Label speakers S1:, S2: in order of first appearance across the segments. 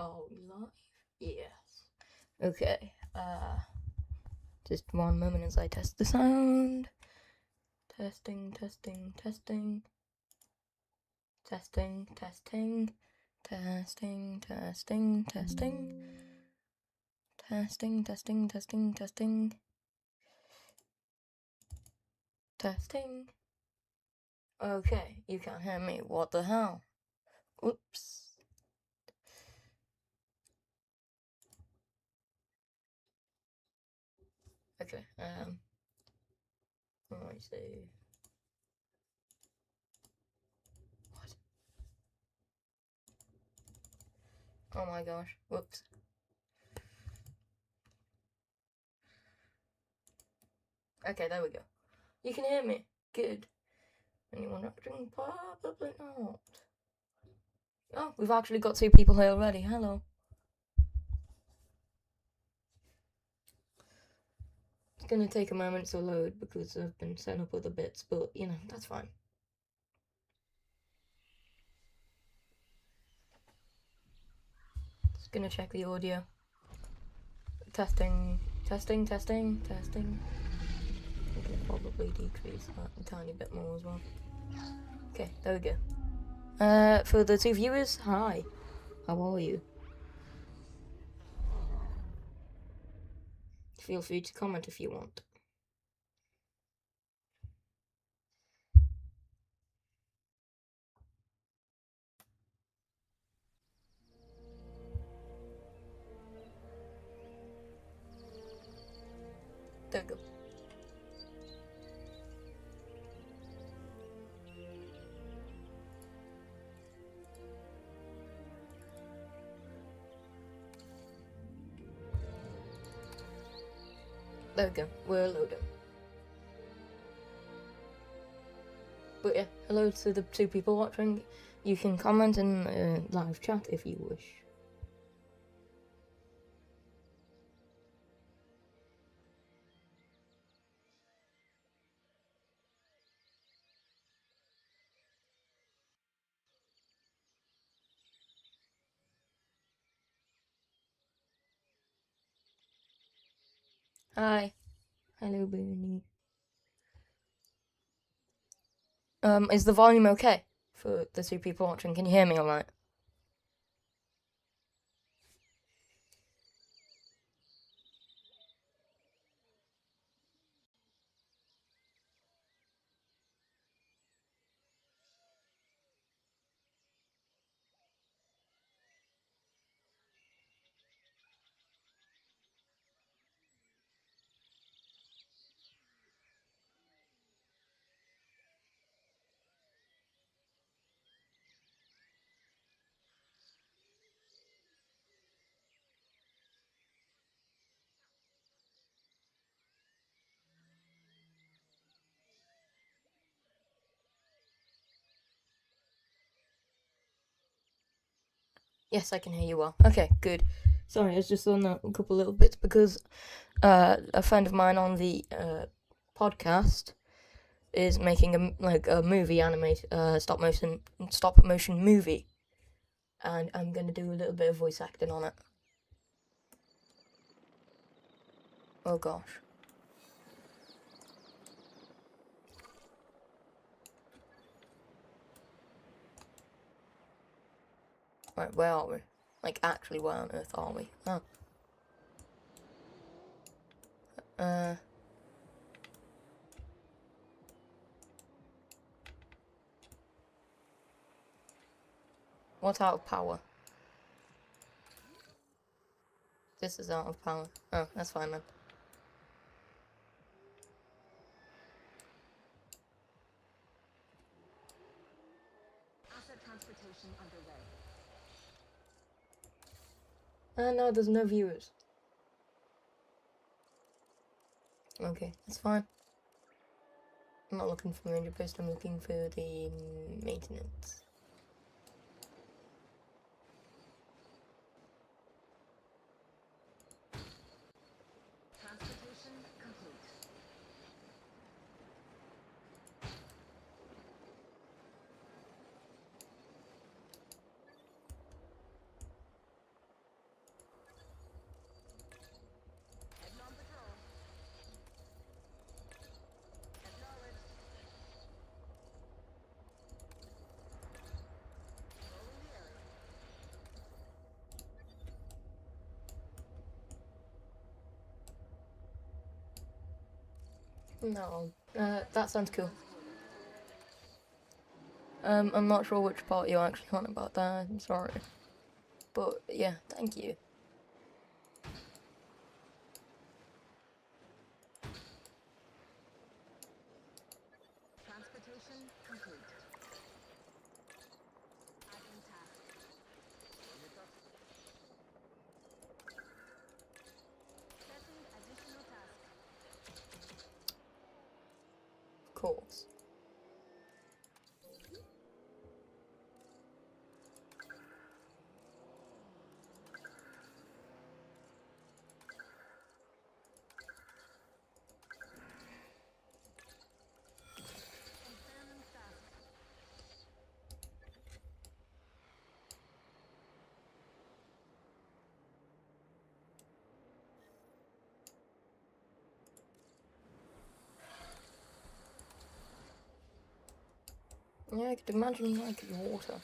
S1: Are we live? Yes. Okay, just one moment as I test the sound. Testing. Testing. Testing. Testing. Testing. Testing. Testing. Testing. Okay, you can't hear me. What the hell? Oops. Okay, let me see. What? Oh my gosh, whoops. Okay, there we go. You can hear me. Good. Anyone watching? Probably not. Oh, we've actually got 2 people here already. Hello. It's gonna take a moment to load because I've been setting up other bits, but you know, that's fine. Just gonna check the audio. Testing. I can probably decrease that a tiny bit more as well. Okay, there we go. For the 2 viewers, hi. How are you? Feel free to comment if you want. There we go. There we go. We're loading. But yeah, hello to the 2 people watching. You can comment in live chat if you wish. Hi. Hello, Bernie. Is the volume okay for the 2 people watching? Can you hear me alright? Yes, I can hear you well. Okay, good. Sorry, I was just on a couple little bits because a friend of mine on the podcast is making a movie stop motion movie, and I'm gonna do a little bit of voice acting on it. Oh gosh. Right, where are we? Like, actually, where on earth are we? Oh. What's out of power? This is out of power. Oh, that's fine then.
S2: Asset transportation underway.
S1: No, there's no viewers. Okay, that's fine. I'm not looking for Ranger Post, I'm looking for the maintenance.
S2: Transportation complete.
S1: No. That sounds cool. I'm not sure which part you actually want about that. I'm sorry. But yeah, thank you.
S2: Transportation complete. Adding task. Setting additional task.
S1: Of course.
S2: Examine task.
S1: Yeah, I could imagine like water.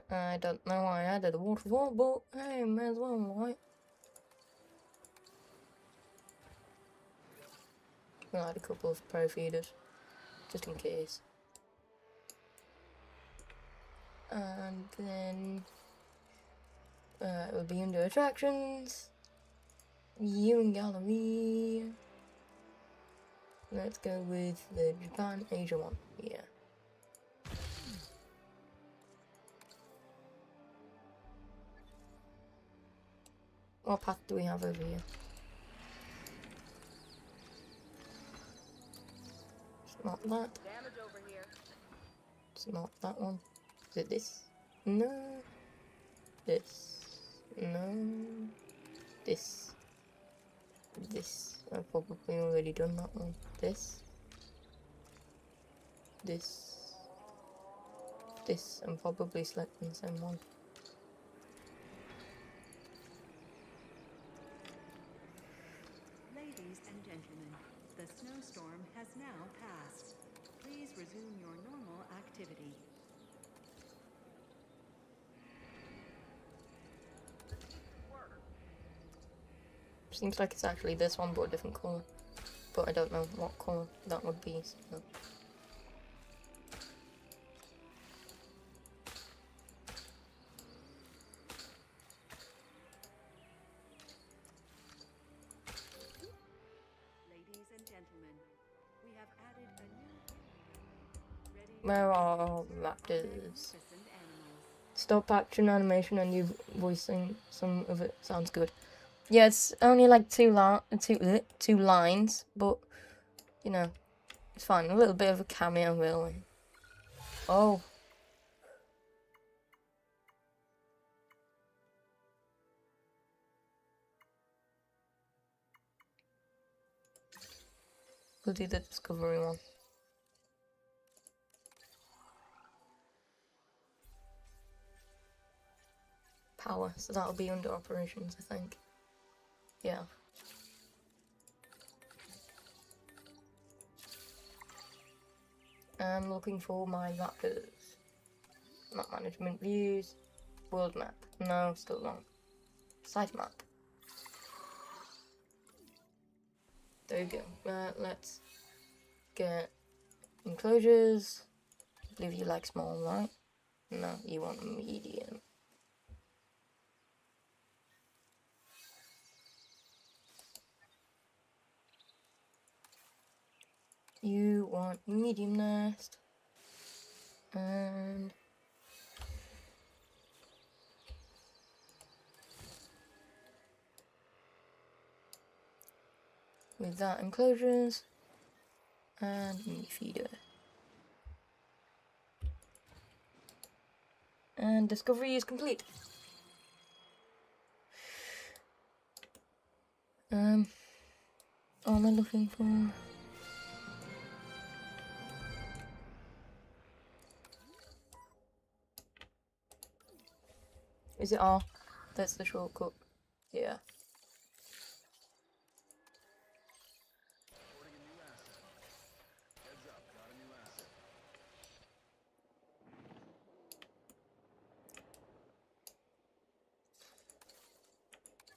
S1: I don't know why I added a waterfall, but hey, may as well, right? I'll add a couple of pro feeders, just in case. And then it will be under attractions, viewing gallery. Let's go with the Japan Asia one. Yeah. What path do we have over here? It's not that.
S2: Damage over here.
S1: It's not that one. Is it this? No. This. No. This. This. I've probably already done that one. This. This. This. I'm probably selecting the same one.
S3: Ladies and gentlemen, the snowstorm has now passed. Please resume your normal activity.
S1: Seems like it's actually this one, but a different colour. But I don't know what colour that would be. So.
S3: Ladies and gentlemen, we have added a new ready
S1: Where are raptors?
S3: magnificent animals.
S1: Stop action animation and you voicing some of it sounds good. Yeah, it's only like two lines, but you know, it's fine. A little bit of a cameo, really. Oh. We'll do the discovery one. Power, so that'll be under operations, I think. Yeah. I'm looking for my raptors. Map management views. World map. No, still wrong. Site map. There you go. Let's get enclosures. I believe you like small, right? No, you want medium. You want medium nest. And with that, enclosures and mini feeder. And discovery is complete. What am I looking for? Is it R? That's the shortcut. Yeah.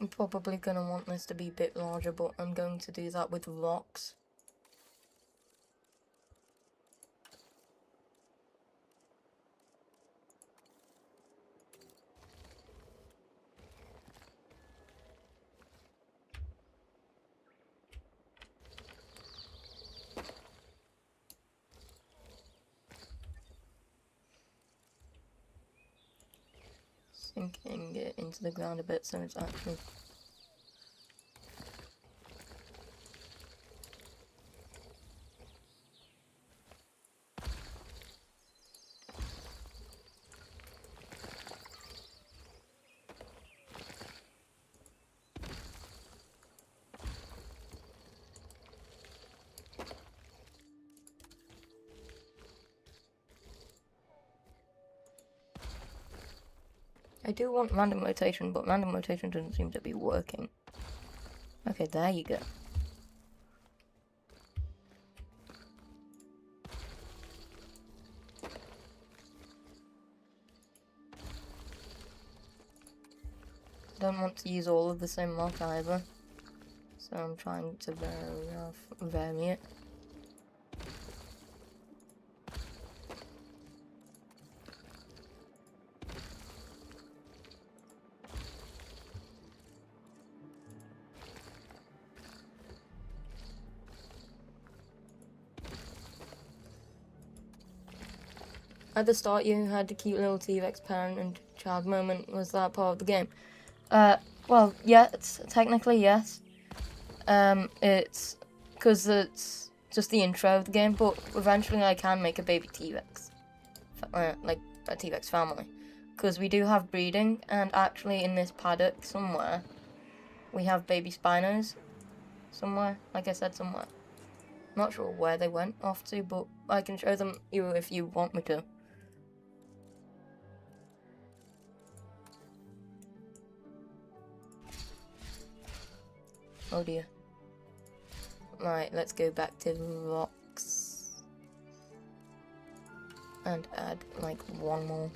S1: I'm probably gonna want this to be a bit larger, but I'm going to do that with rocks. Sinking it into the ground a bit so it's actually... I do want random rotation, but random rotation doesn't seem to be working. Okay, there you go. I don't want to use all of the same rock either, so I'm trying to vary it. At the start, you had the cute little T-Rex parent and child moment. Was that part of the game? Well, yeah, it's technically yes. It's because it's just the intro of the game, but eventually I can make a baby T-Rex, like a T-Rex family, because we do have breeding, and actually in this paddock somewhere, we have baby Spinos somewhere. Like I said, somewhere. Not sure where they went off to, but I can show them you if you want me to. Oh dear. Right, let's go back to rocks. And add, like, one more.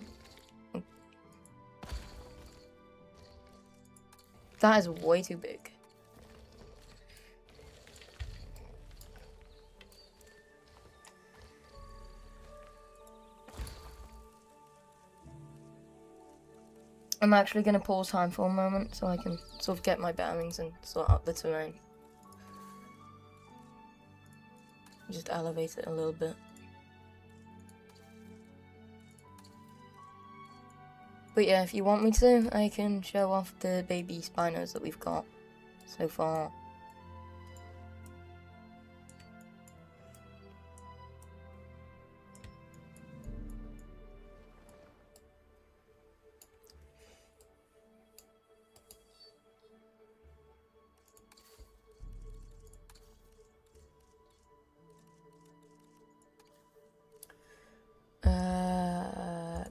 S1: That is way too big. I'm actually going to pause time for a moment so I can sort of get my bearings and sort out the terrain. Just elevate it a little bit. But yeah, if you want me to, I can show off the baby Spinos that we've got so far.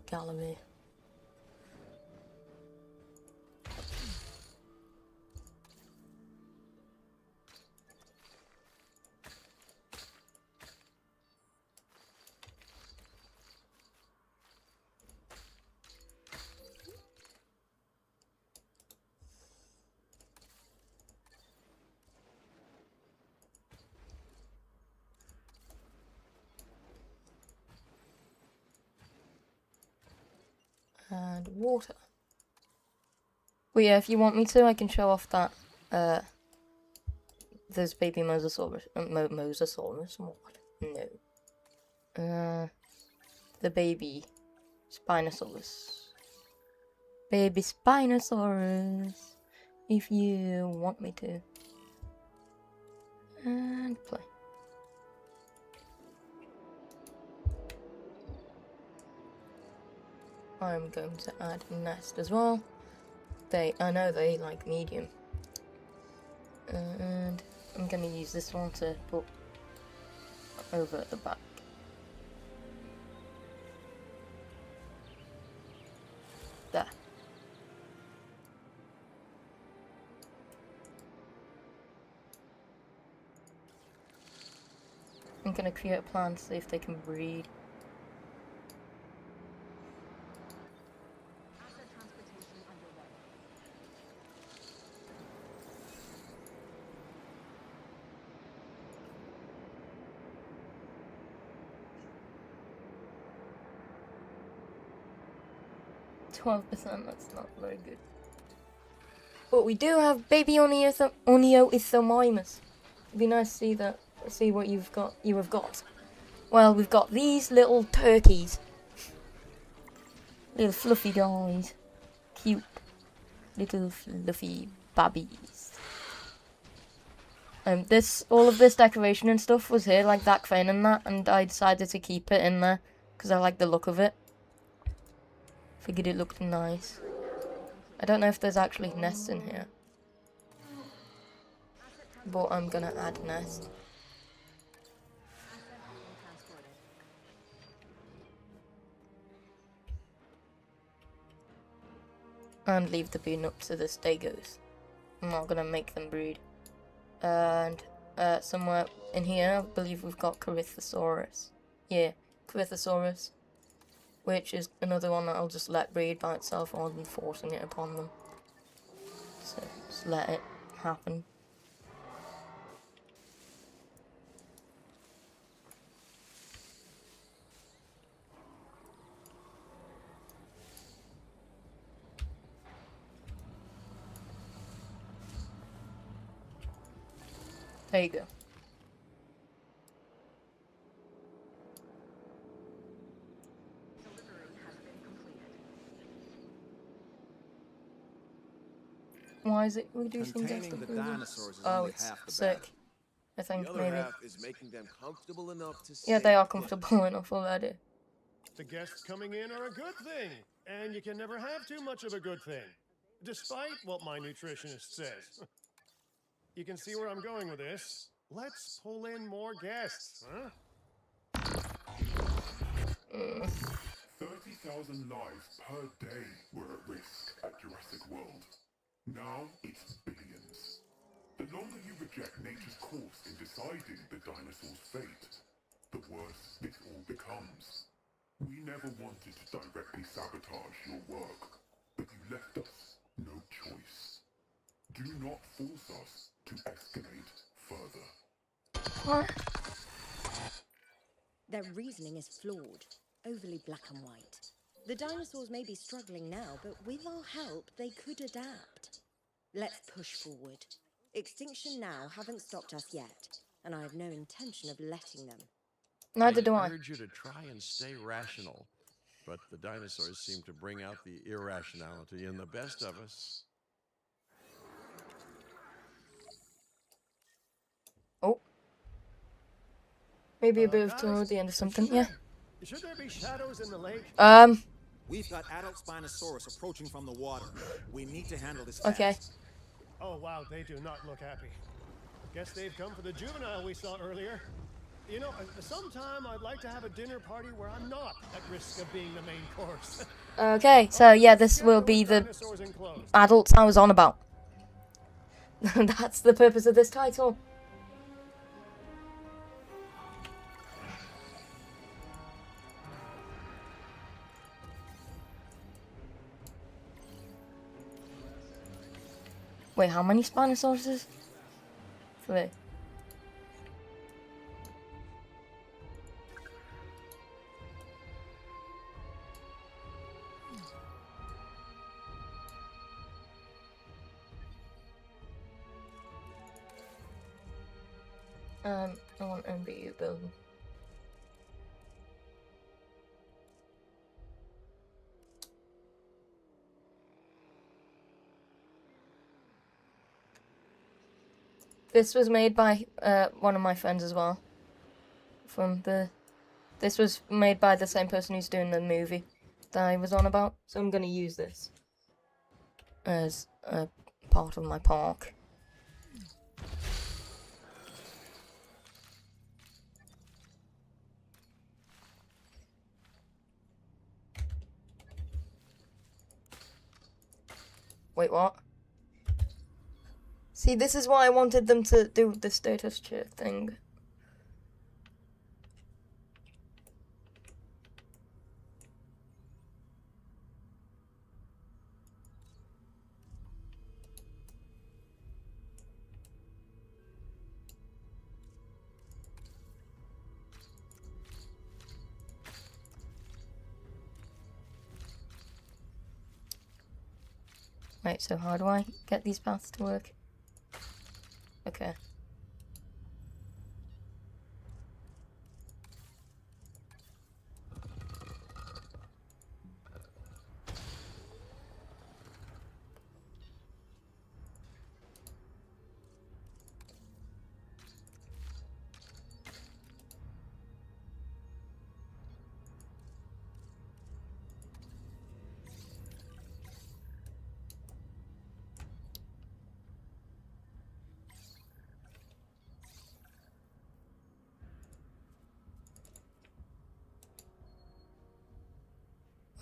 S1: Gallery. And water. But yeah, if you want me to, I can show off that, there's baby Mosasaurus. Mosasaurus? What? No. The baby Spinosaurus. Baby Spinosaurus. If you want me to. And play. I'm going to add nest as well. I know they like medium. And I'm going to use this one to put over at the back. There. I'm going to create a plan to see if they can breed.
S3: Asset transportation underway.
S1: 12%, that's not very good. But we do have baby Onioithomimus. It'd be nice to see that. See what you have got. Well, we've got these little turkeys. Little fluffy guys. Cute. Little fluffy babbies. All of this decoration and stuff was here, like that crane and that, and I decided to keep it in there because I like the look of it. Figured it looked nice. I don't know if there's actually nests in here, but I'm gonna add nest. And leave the bean up to the stegos. I'm not gonna make them breed. And somewhere in here, I believe we've got Corythosaurus. Yeah, Corythosaurus. Which is another one that I'll just let breed by itself rather than forcing it upon them. So, just let it happen. There you go. Why is it reducing
S4: Containing the dinosaurs is
S1: Oh,
S4: only
S1: it's
S4: half the
S1: sick.
S4: battle.
S1: I think
S4: The other
S1: maybe.
S4: half is making them comfortable enough to
S1: Yeah,
S4: stay
S1: they are
S4: put.
S1: comfortable enough already.
S5: The guests coming in are a good thing, and you can never have too much of a good thing, despite what my nutritionist says. You can see where I'm going with this. Let's pull in more guests, huh?
S6: 30,000 lives per day were at risk at Jurassic World. Now it's billions. The longer you reject nature's course in deciding the dinosaur's fate, the worse it all becomes. We never wanted to directly sabotage your work, but you left us no choice. Do not force us to escalate further.
S1: What?
S7: Their reasoning is flawed, overly black and white. The dinosaurs may be struggling now, but with our help, they could adapt. Let's push forward. Extinction now haven't stopped us yet, and I have no intention of letting them.
S1: Neither do I.
S8: I urge you to try and stay rational, but the dinosaurs seem to bring out the irrationality in the best of us.
S1: Oh. Maybe a bit of
S5: Guys,
S1: toward the end of something,
S5: should
S1: yeah.
S5: Should there be shadows in the lake?
S9: We've got adult Spinosaurus approaching from the water. We need to handle this fast.
S1: Okay.
S5: Oh wow, they do not look happy. Guess they've come for the juvenile we saw earlier. You know, sometime I'd like to have a dinner party where I'm not at risk of being the main course.
S1: Okay, so yeah, this will be the
S5: Dinosaurs enclosed.
S1: adults I was on about. That's the purpose of this title. Wait, how many Spinosauruses? 3. I want MBU building. This was made by one of my friends as well. This was made by the same person who's doing the movie that I was on about. So I'm gonna use this as a part of my park. Wait, what? See, this is why I wanted them to do the status check thing. Wait, so how do I get these paths to work? Okay.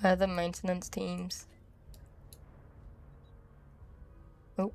S1: Where are the maintenance teams? Oh.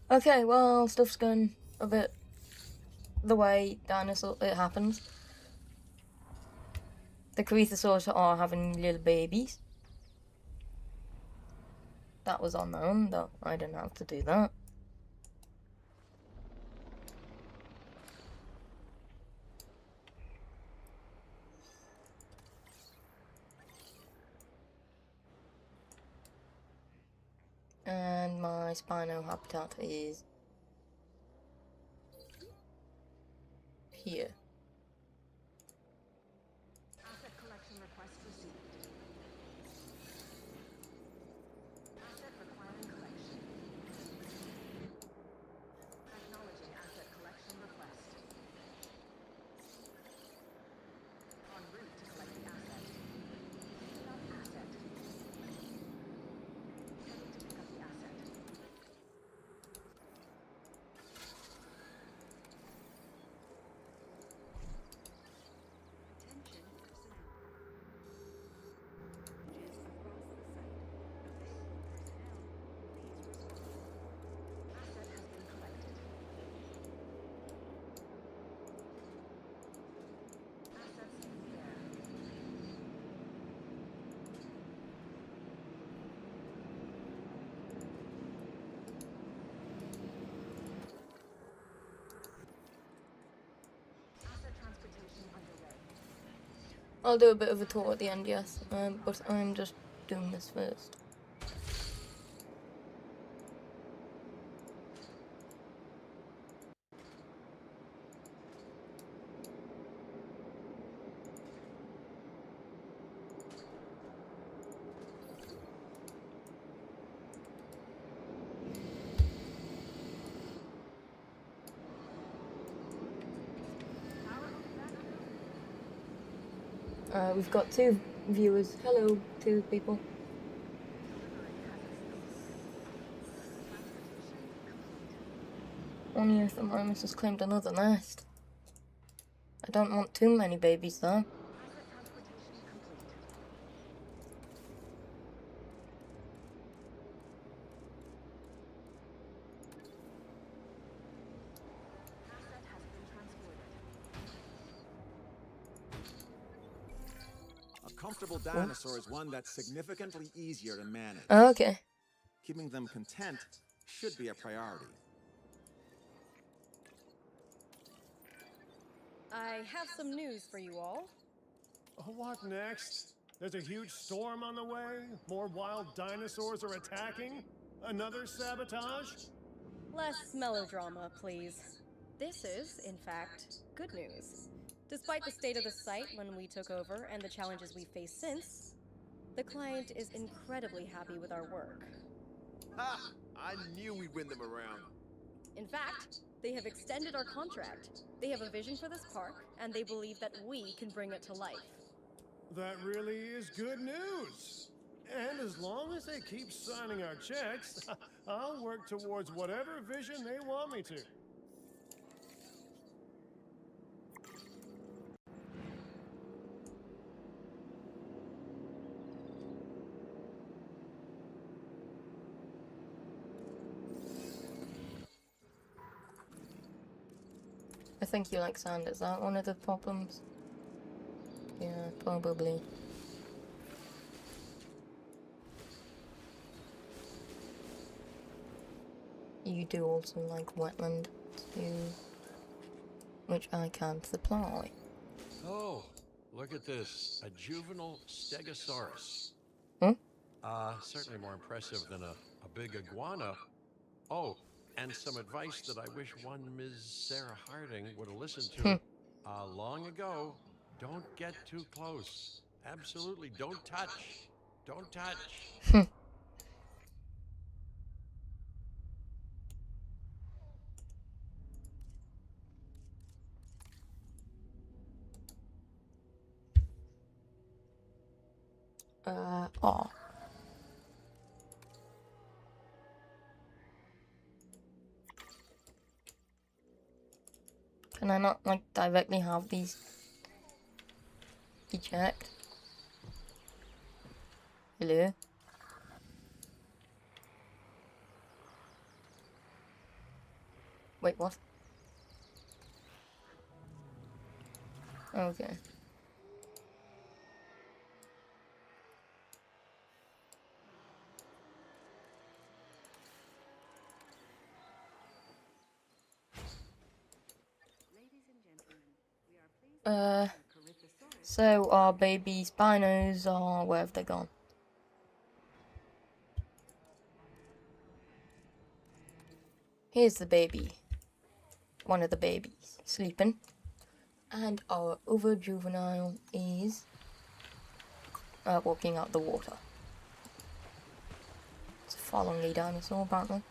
S1: Okay, well, stuff's going a bit the way it happens. The Cretasaurs are having little babies. That was unknown, though I didn't have to do that. And my Spino habitat is here.
S2: Asset collection request received. Asset requiring collection. Acknowledging asset collection request. En route to collect the asset. Picking up asset. Heading to pick up the asset.
S3: Attention personnel. Changes across the site. Available personnel, please respond.
S2: Asset has been collected. Assets in the air. Asset transportation underway.
S1: I'll do a bit of a tour at the end, yes, but I'm just doing this first. We've got 2 viewers. Hello, 2 people. Only if the Thermomus has claimed another nest. I don't want too many babies though.
S2: Asset transportation complete. Asset has been transported.
S9: A comfortable dinosaur is one that's significantly easier to manage.
S1: Okay.
S9: Keeping them content should be a priority.
S10: I have some news for you all.
S5: What next? There's a huge storm on the way? More wild dinosaurs are attacking? Another sabotage?
S10: Less melodrama, please. This is, in fact, good news. Despite the state of the site when we took over and the challenges we've faced since, the client is incredibly happy with our work.
S4: Ha! I knew we'd win them around.
S10: In fact, they have extended our contract. They have a vision for this park, and they believe that we can bring it to life.
S5: That really is good news. And as long as they keep signing our checks, I'll work towards whatever vision they want me to.
S1: think you like sand. Is that one of the problems? Yeah, probably. You do also like wetland too, which I can't supply.
S8: Oh, look at this. A juvenile stegosaurus.
S1: Hmm?
S8: Certainly more impressive than a big iguana. Oh, and some advice that I wish one Ms. Sarah Harding would have listened to long ago. Don't get too close. Absolutely, don't touch. Don't touch.
S1: Oh. Can I not, like, directly have these eject? Hello? Wait, what? Okay. So our baby Spinos are, where have they gone? Here's the baby. One of the babies sleeping. And our other juvenile is walking out the water. It's following a dinosaur apparently.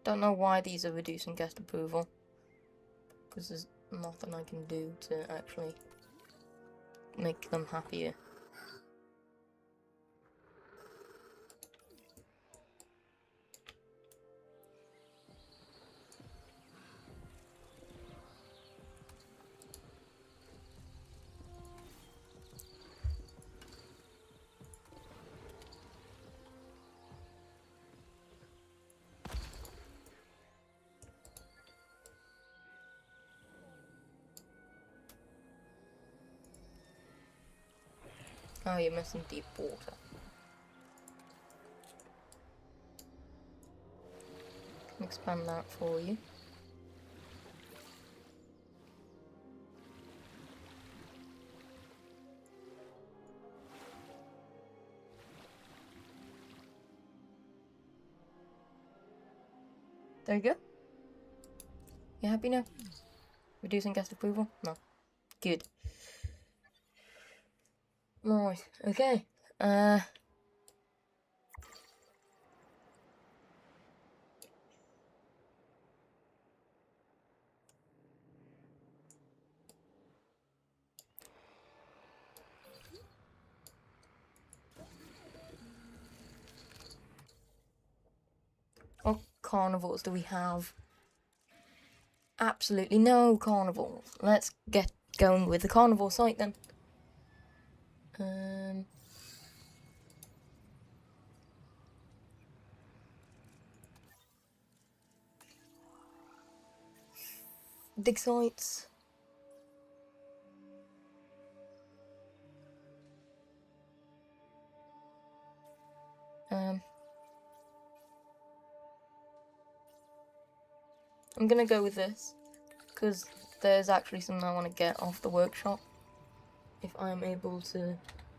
S1: Don't know why these are reducing guest approval, because there's nothing I can do to actually make them happier. Oh, you're missing deep water. Can expand that for you. There you go. You happy now? Reducing guest approval? No. Good. Right, okay. What carnivores do we have? Absolutely no carnivores. Let's get going with the carnivore site then. Dig sites. I'm gonna go with this, because there's actually something I want to get off the workshop, if I am able to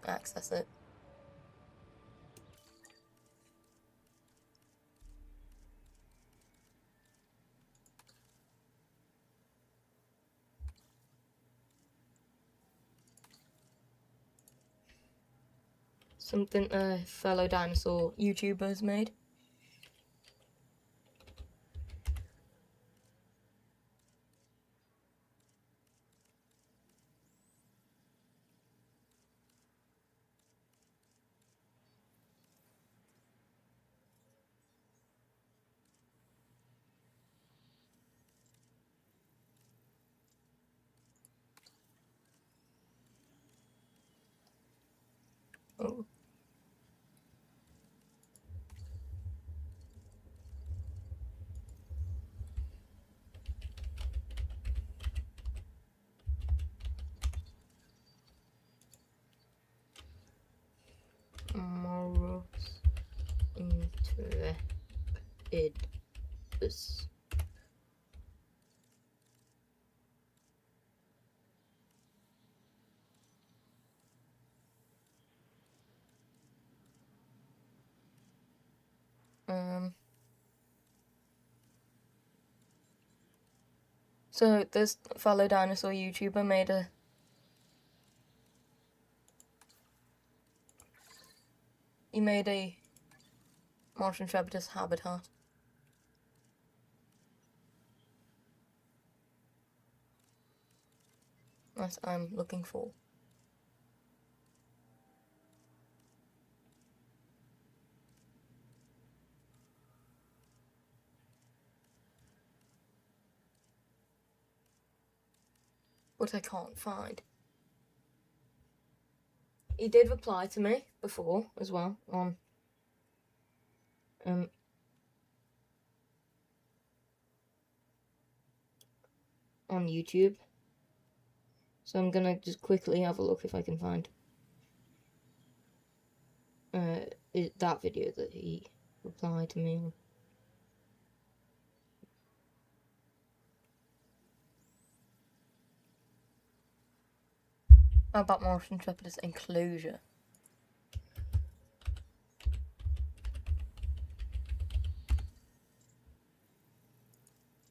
S1: access it. Something a fellow dinosaur YouTuber's made. purpose. So this fellow dinosaur YouTuber made a Martian Trapdoor's habitat. That I'm looking for. But I can't find. He did reply to me before as well on YouTube. So I'm gonna just quickly have a look if I can find that video that he replied to me on. How about Martian Trapdoor's enclosure?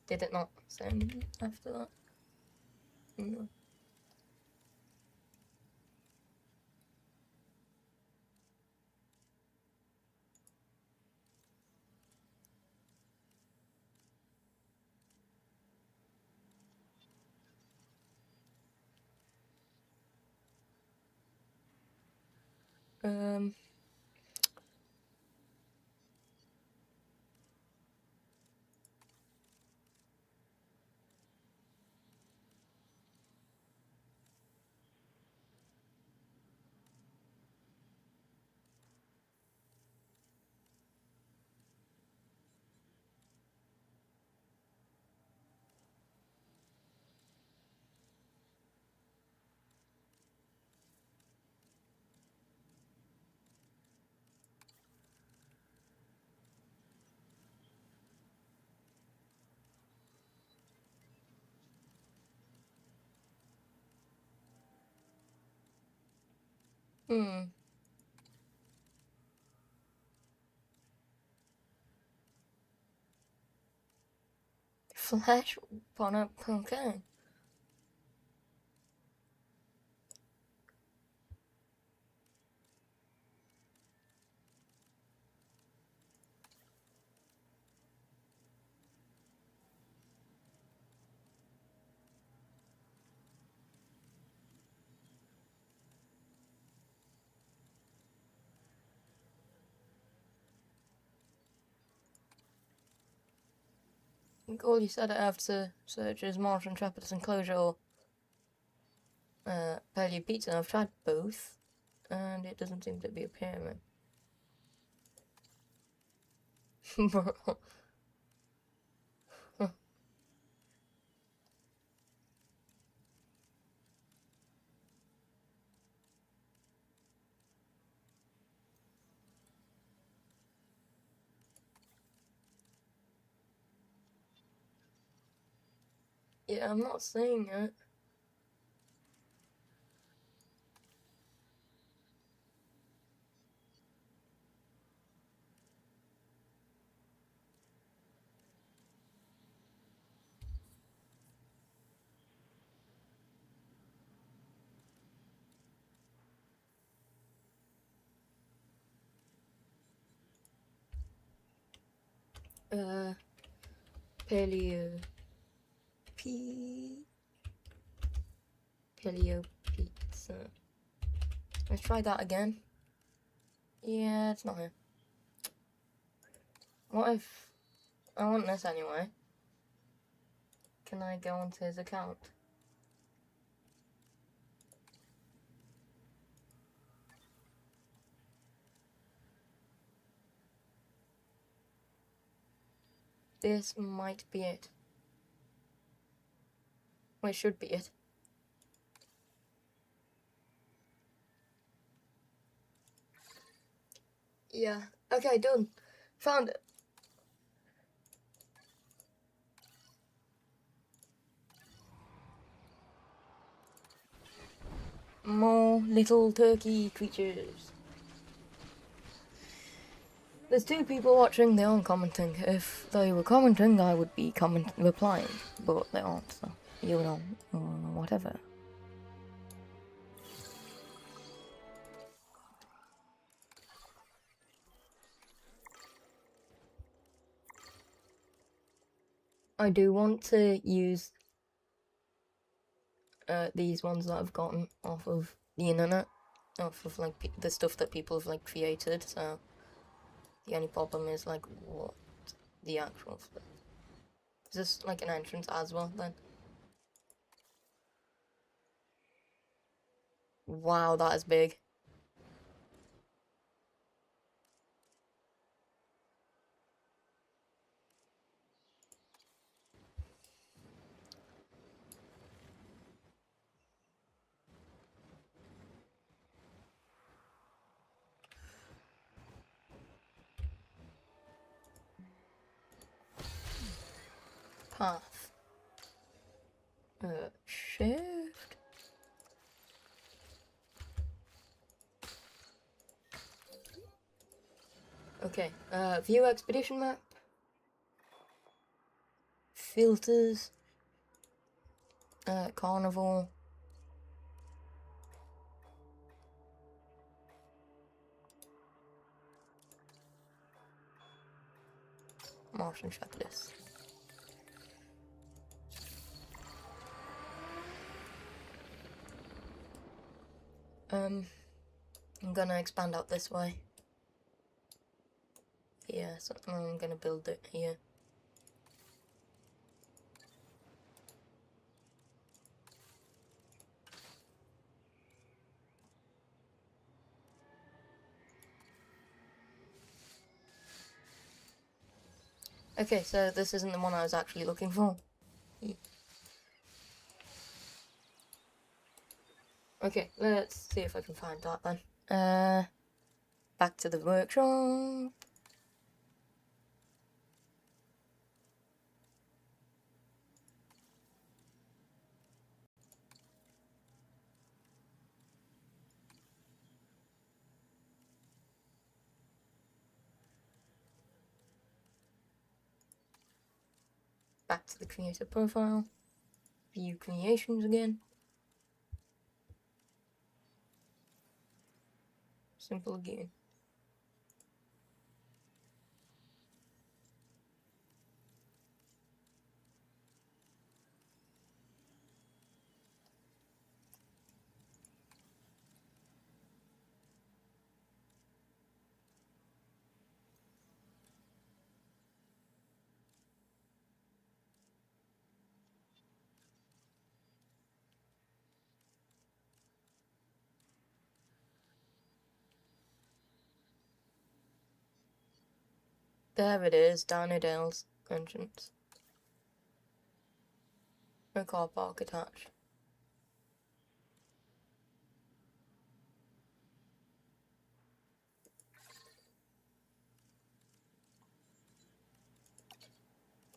S1: Did it not send after that? No. Flash Bonnet Pumpkin. All you said I have to search is Martian Trapdoor's enclosure or Paleo Pizza. I've tried both, and it doesn't seem to be appearing. Bro. Yeah, I'm not seeing it. Paleo Pizza. Let's try that again. Yeah, it's not here. What if I want this anyway? Can I go onto his account? This might be it. Well, it should be it. Yeah. Okay, done. Found it. more little turkey creatures. There's 2 people watching, they aren't commenting. If they were commenting, I would be replying, but they aren't, so, you know, whatever. I do want to use these ones that I've gotten off of the internet, off of like the stuff that people have like created, so the only problem is like what the actual stuff. Is this like an entrance as well then? Wow, that is big. Path. Shift. Okay, view expedition map. Filters. Carnival. Martian checklist. I'm gonna expand out this way. Yeah, so I'm gonna build it here. Okay, so this isn't the one I was actually looking for. Okay, let's see if I can find that then. Back to the workshop. Back to the creator profile. View creations again. Simple again. There it is, Dinosaur's entrance. No car park attached.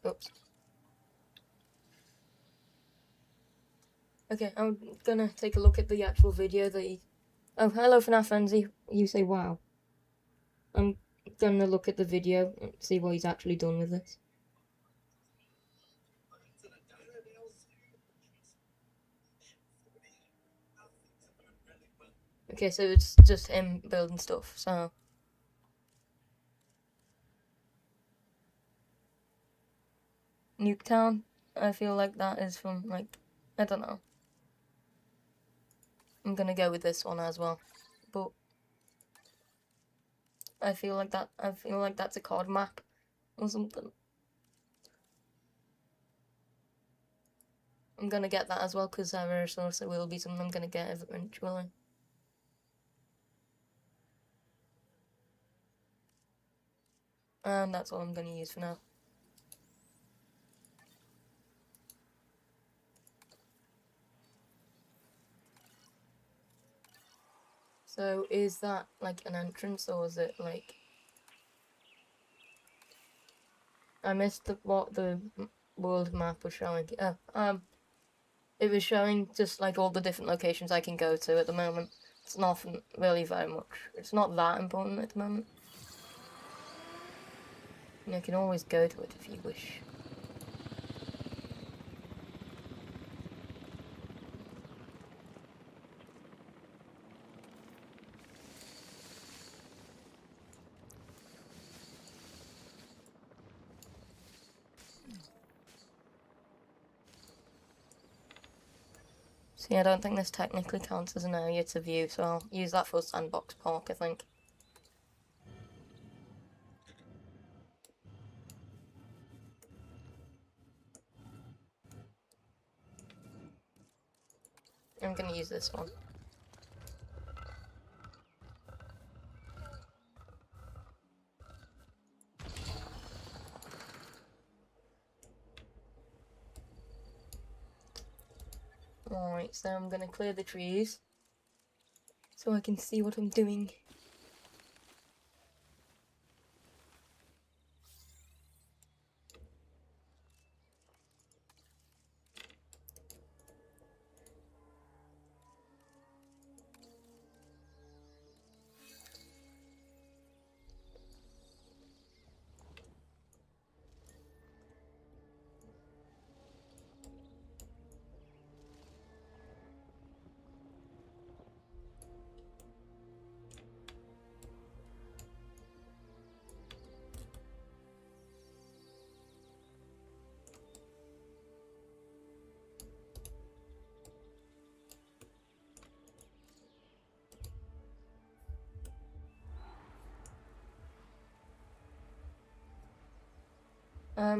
S1: Oops. Okay, I'm gonna take a look at the actual video that he... Oh, hello FNAF Frenzy. You say wow. I'm gonna look at the video and see what he's actually done with this. Okay, so it's just him building stuff, so... Nuketown, I feel like that is from, like, I don't know. I'm gonna go with this one as well, but... I feel like that's a card map or something. I'm gonna get that as well, because there also will be something I'm gonna get eventually. And that's all I'm gonna use for now. So, is that like an entrance, or is it like... I missed what the world map was showing. Oh, It was showing just like all the different locations I can go to at the moment. It's not really very much. It's not that important at the moment. You can always go to it if you wish. See, I don't think this technically counts as an area to view, so I'll use that for Sandbox Park, I think. I'm gonna use this one. Alright, so I'm gonna clear the trees so I can see what I'm doing.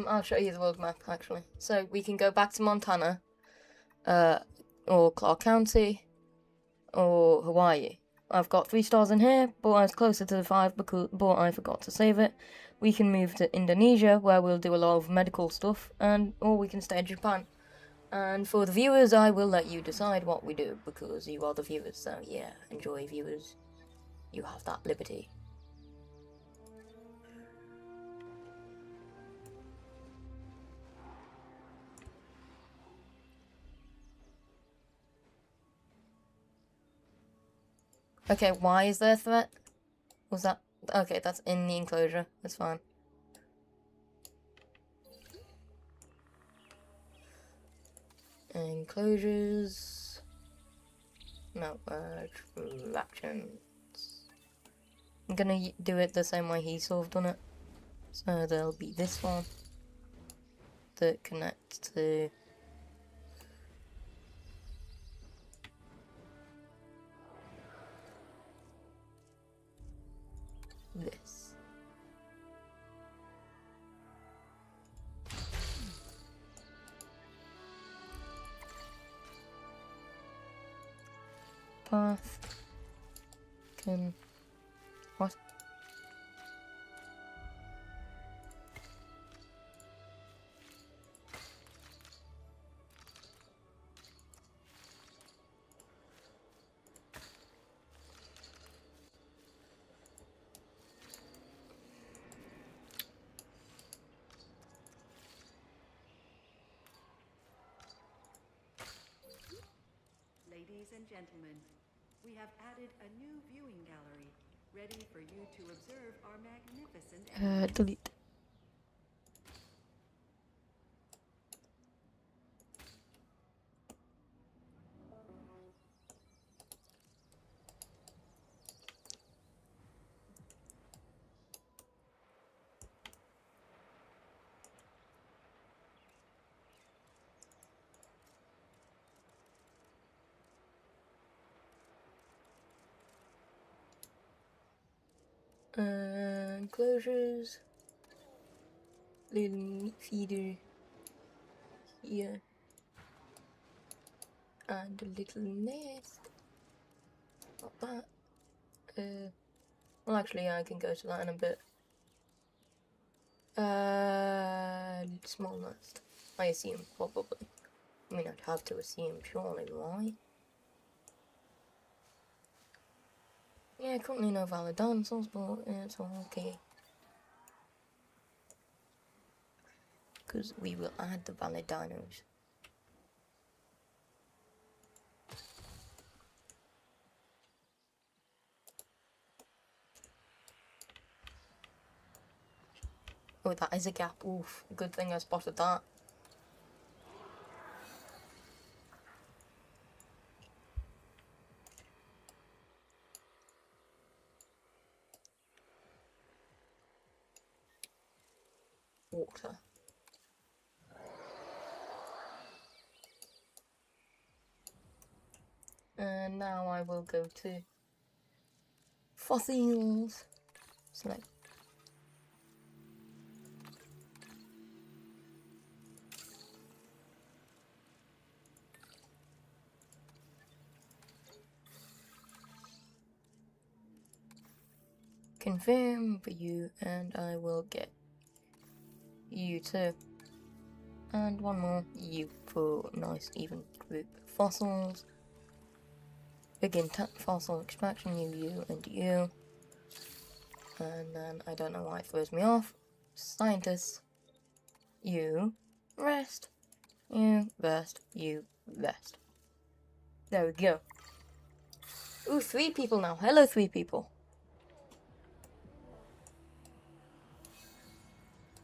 S1: I'll show you the world map, actually. So, we can go back to Montana, or Clark County, or Hawaii. I've got 3 stars in here, but I was closer to the 5, but I forgot to save it. We can move to Indonesia, where we'll do a lot of medical stuff, or we can stay in Japan. And for the viewers, I will let you decide what we do, because you are the viewers, so yeah, enjoy, viewers. You have that liberty. Okay, why is there a threat? Was that... Okay, that's in the enclosure. That's fine. Enclosures... No, attractions. I'm gonna do it the same way he sort of done it. So there'll be this one that connects to... this. Path can... What?
S3: Ladies and gentlemen, we have added a new viewing gallery, ready for you to observe our magnificent
S1: Delete. Enclosures. Little meat feeder here. And a little nest. Not that. Well, actually, I can go to that in a bit. Small nest. I assume, probably. I mean, I'd have to assume, surely, right? Yeah, currently no valid dinosaurs, but it's all okay. Because we will add the valid dinos. Oh, that is a gap. Oof. Good thing I spotted that. Water. And now I will go to fossils. Select. Confirm for you, and I will get you too. And one more, you, for nice even group. Fossils. Begin fossil extraction, you, and you. And then, I don't know why it throws me off. Scientists. You. Rest. You. Rest. You. Rest. There we go. Ooh, 3 people now. Hello, 3 people.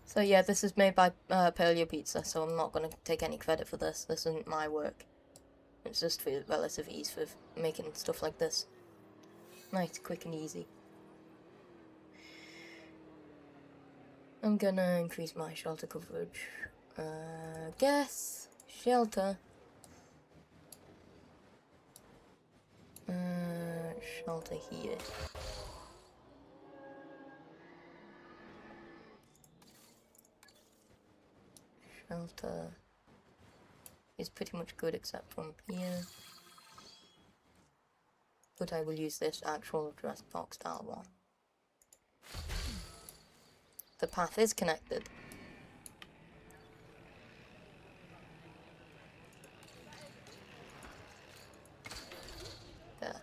S1: So yeah, this is made by Paleo Pizza, so I'm not going to take any credit for this. This isn't my work. It's just for relative ease for making stuff like this. Nice, quick and easy. I'm gonna increase my shelter coverage. Guess. Shelter. Shelter here. Shelter is pretty much good except from here. But I will use this actual Jurassic Park style one. The path is connected. There.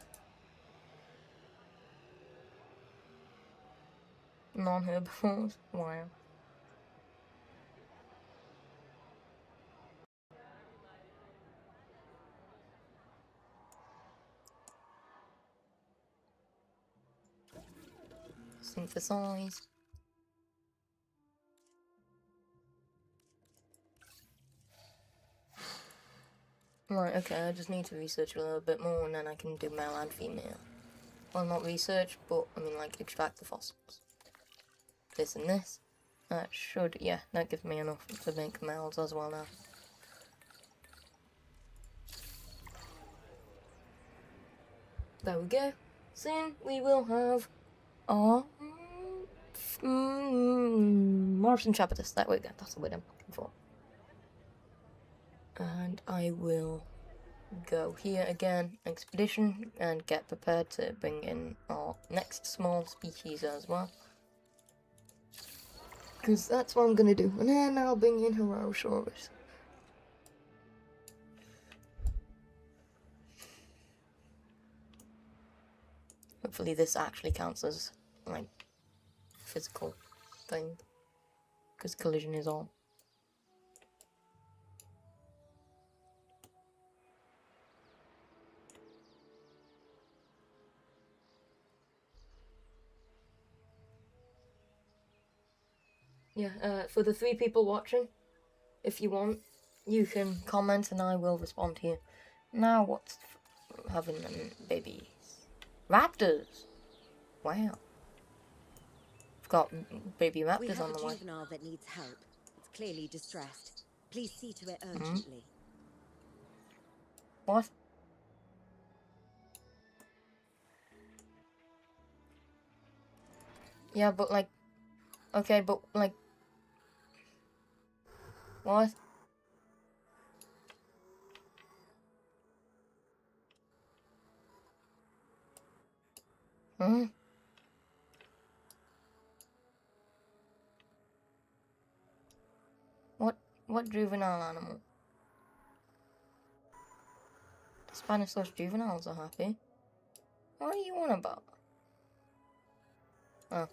S1: Non-herbivores? Wow. Synthesize. Right, okay, I just need to research a little bit more and then I can do male and female. Well, not research, but, I mean, like, extract the fossils. This and this. That should, yeah, that gives me enough to make males as well now. There we go. Soon we will have our Morrison Chapitus. That way, that's the word I'm looking for. And I will go here again, expedition, and get prepared to bring in our next small species as well. Because that's what I'm going to do. And then I'll bring in Herosaurus. Hopefully this actually counts as, like, physical thing. Because collision is on. Yeah, for the 3 people watching, if you want, you can comment and I will respond to you. Now, what's having babies? Raptors! Wow. We've got baby raptors on the way.
S7: We have a juvenile that needs help. It's clearly distressed. Please see to it urgently.
S1: What? Yeah, but like... Okay, but like... What? Hmm? What juvenile animal? The Spinosaurus juveniles are happy. What are you on about? Oh.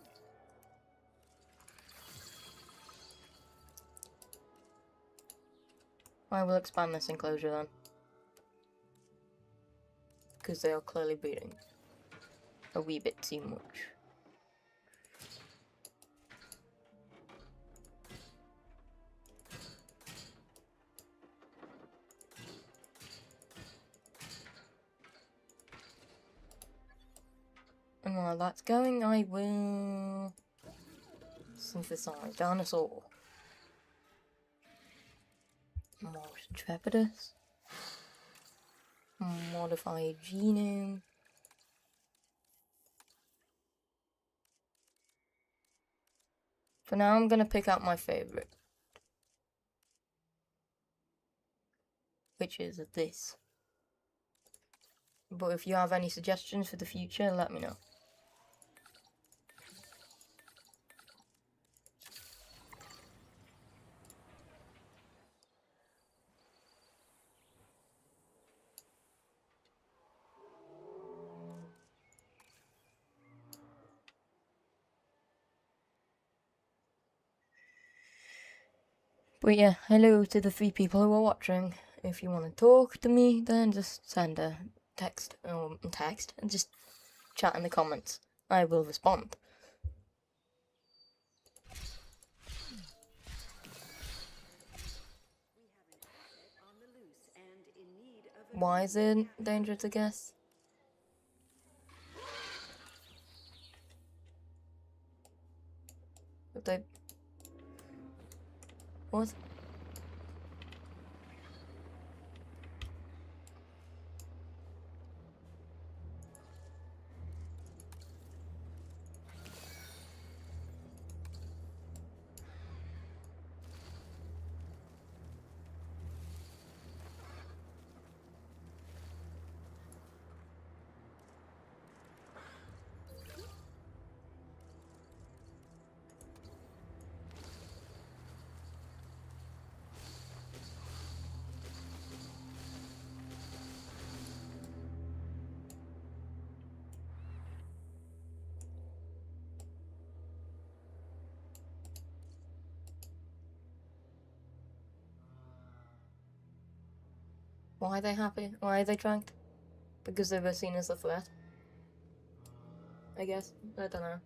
S1: I will expand this enclosure then. Because they are clearly breeding a wee bit too much. And while that's going, I will synthesize Dinosaur. Most Trepidus. Modify genome. For now, I'm gonna pick out my favorite, which is this. But if you have any suggestions for the future, let me know. But yeah, hello to the 3 people who are watching. If you want to talk to me, then just send a text, and just chat in the comments. I will respond. Why is it dangerous, I guess? If they... What? Why are they happy? Why are they dragged? Because they were seen as a threat? I guess. I don't know.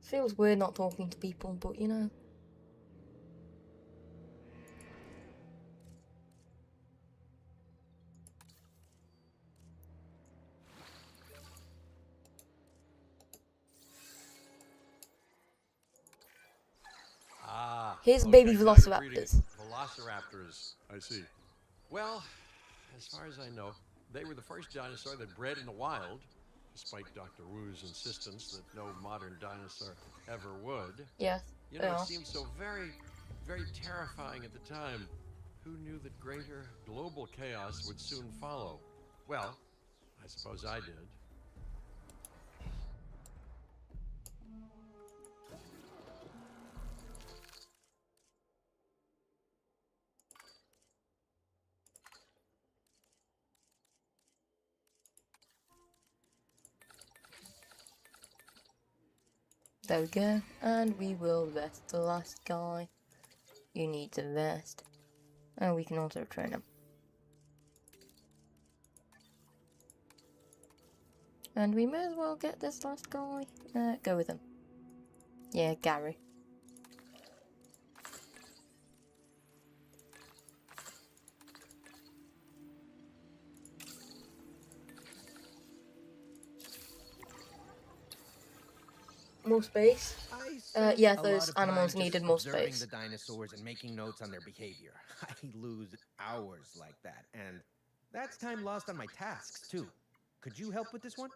S1: Feels weird not talking to people, but you know. Here's baby velociraptors.
S8: Velociraptors, I see. Well, as far as I know, they were the first dinosaur that bred in the wild, despite Dr. Wu's insistence that no modern dinosaur ever would.
S1: Yes.
S8: You know, it seemed so very, very terrifying at the time. Who knew that greater global chaos would soon follow? Well, I suppose I did.
S1: There we go, and we will rest the last guy. You need to rest. And we can also train him. And we may as well get this last guy. Go with him. Yeah, Gary. More space? Yeah, those animals needed more space.
S11: The dinosaurs and making notes on their behavior. I lose hours like that, and that's time lost on my tasks too. Could you help with this one?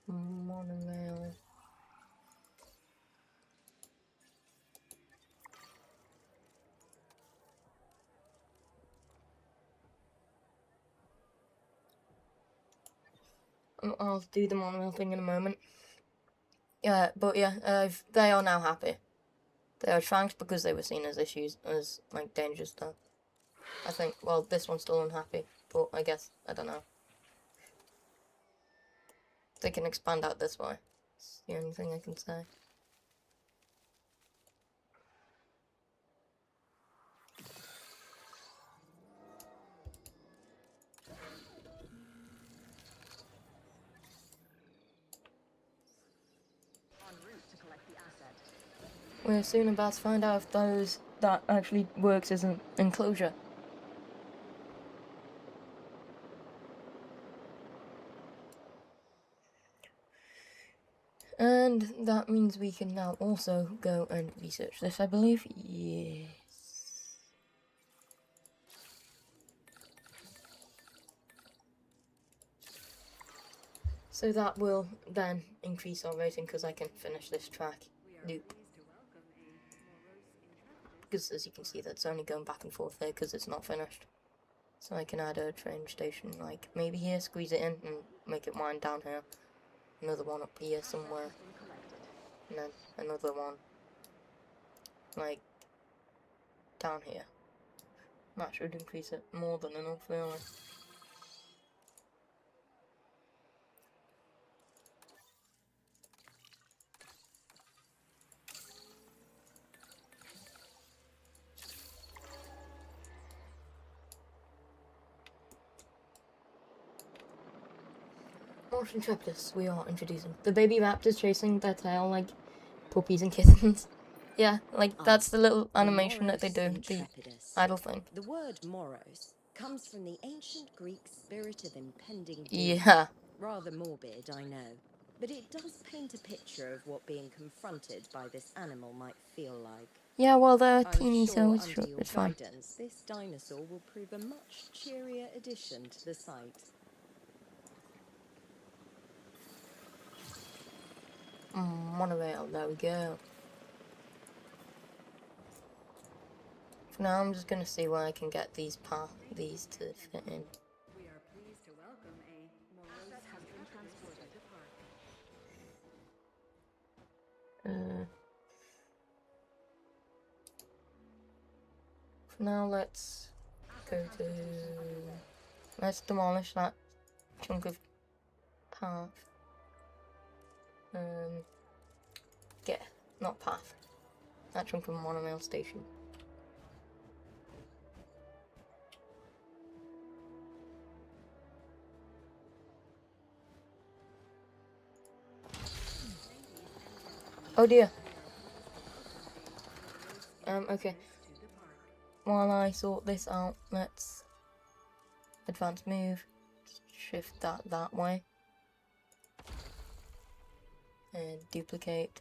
S1: Monorail. I'll do the monorail thing in a moment. But yeah, they are now happy. They are tranked because they were seen as issues, as like dangerous stuff. I think. Well, this one's still unhappy, but I guess I don't know. They can expand out this way. It's the only thing I can say. we're soon about to find out if that actually works as an enclosure. And that means we can now also go and research this, I believe. Yes. So that will then increase our rating because I can finish this track loop. Because as you can see, that's only going back and forth there because it's not finished. So I can add a train station, like maybe here, squeeze it in and make it wind down here. Another one up here somewhere. And then another one, like, down here. That should increase it more than enough, really. Motion chapters, we are introducing the baby raptors chasing their tail like puppies and kittens. Yeah, like that's the little animation that they do, the idle thing.
S7: The word moros comes from the ancient Greek spirit of impending doom.
S1: Yeah.
S7: Rather morbid, I know, but it does paint a picture of what being confronted by this animal might feel like.
S1: Yeah, well, they're
S7: I'm
S1: teeny,
S7: sure
S1: so
S7: under your
S1: it's fine.
S7: guidance, this dinosaur will prove a much cheerier addition to the site.
S1: Monorail, there we go. For now, I'm just gonna see where I can get these to fit in.
S3: We are pleased to welcome a Morose has been transported to park.
S1: For now, let's demolish that chunk of path. Not path. That chunk of monorail station. Oh dear. Okay. While I sort this out, let's advance move, shift that way, and duplicate,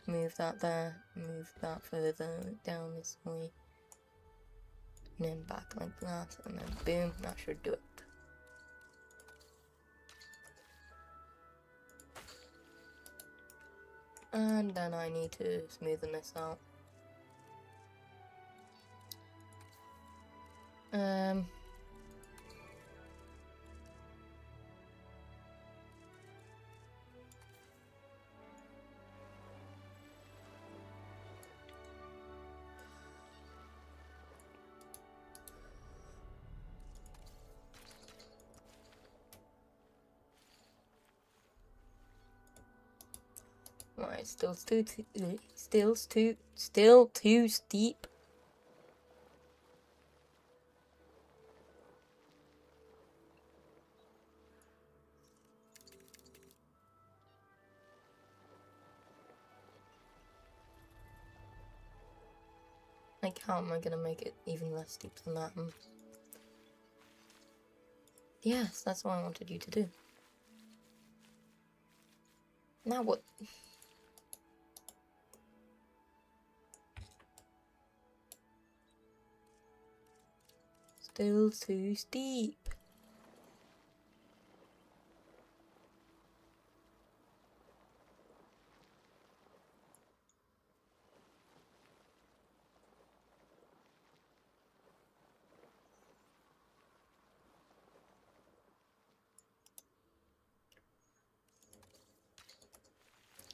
S1: move that there, move that further down this way, and then back like that, and then boom, that should do it. And then I need to smoothen this out. Right, still too steep. Like, how am I gonna make it even less steep than that? Yes, that's what I wanted you to do. Now what? Still too steep.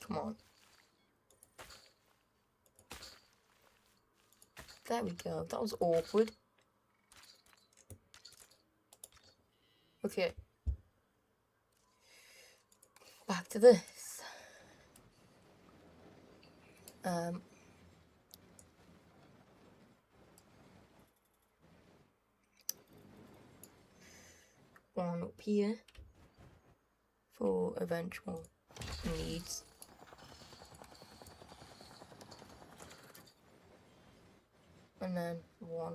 S1: Come on. There we go. That was awkward. Okay. Back to this. One up here for eventual needs. and then 1.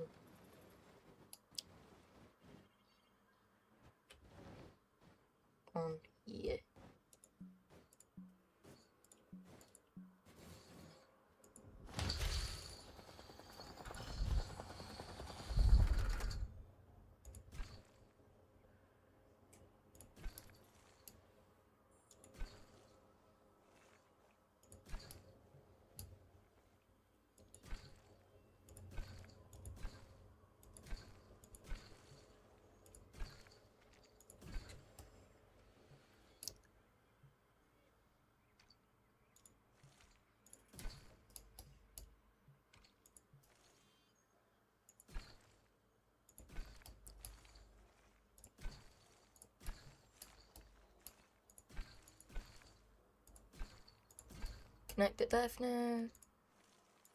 S1: On here. Connect it left now,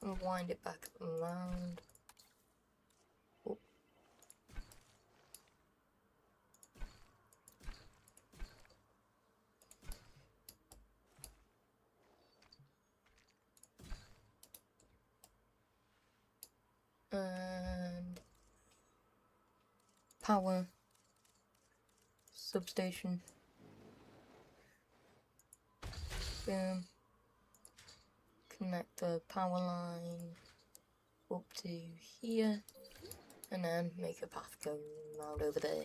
S1: and wind it back around. Oh. And power substation. Boom. Connect the power line up to here, and then make a path go round over there.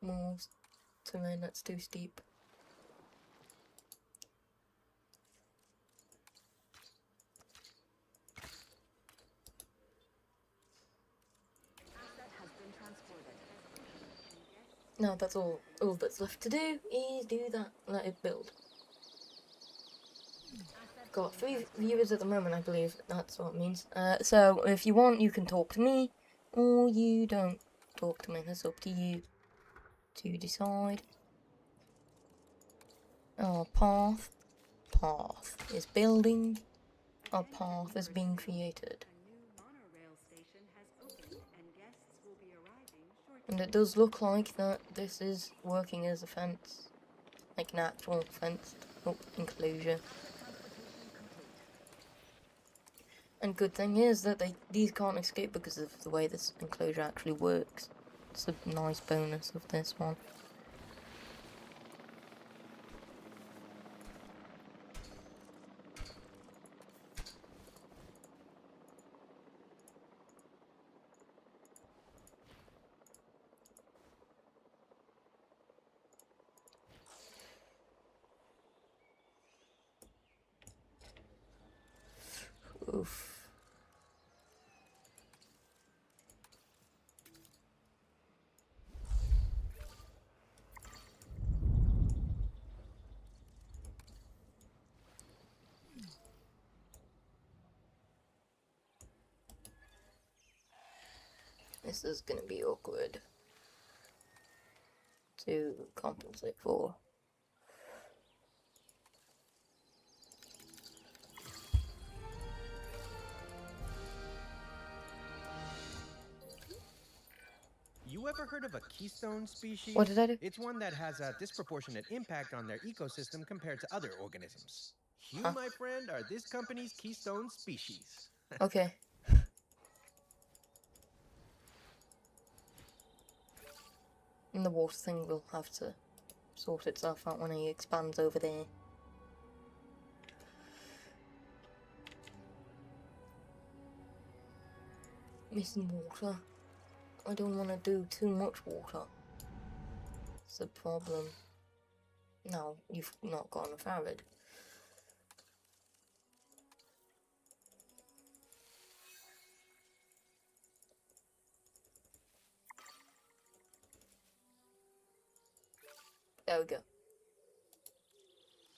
S1: Moves terrain that's too steep.
S2: Asset has been transported.
S1: Now that's all that's left to do is do that, let it build. Got 3 viewers at the moment, I believe, that's what it means. So if you want, you can talk to me, or you don't talk to me, that's up to you to decide. Our path is building, our path is being created.
S3: A new monorail station has opened and guests will be arriving shortly.
S1: And it does look like that this is working as a fence, like an actual fenced up enclosure. And good thing is that these can't escape because of the way this enclosure actually works. It's a nice bonus of this one. Oof. This is gonna be awkward to compensate for.
S11: You ever heard of a keystone species?
S1: What did I do?
S11: It's one that has a disproportionate impact on their ecosystem compared to other organisms. You,
S1: Huh?
S11: my friend, are this company's keystone species.
S1: Okay. And the water thing will have to sort itself out when he expands over there. Missing water. I don't want to do too much water. It's a problem. No, you've not got enough arid. There we go.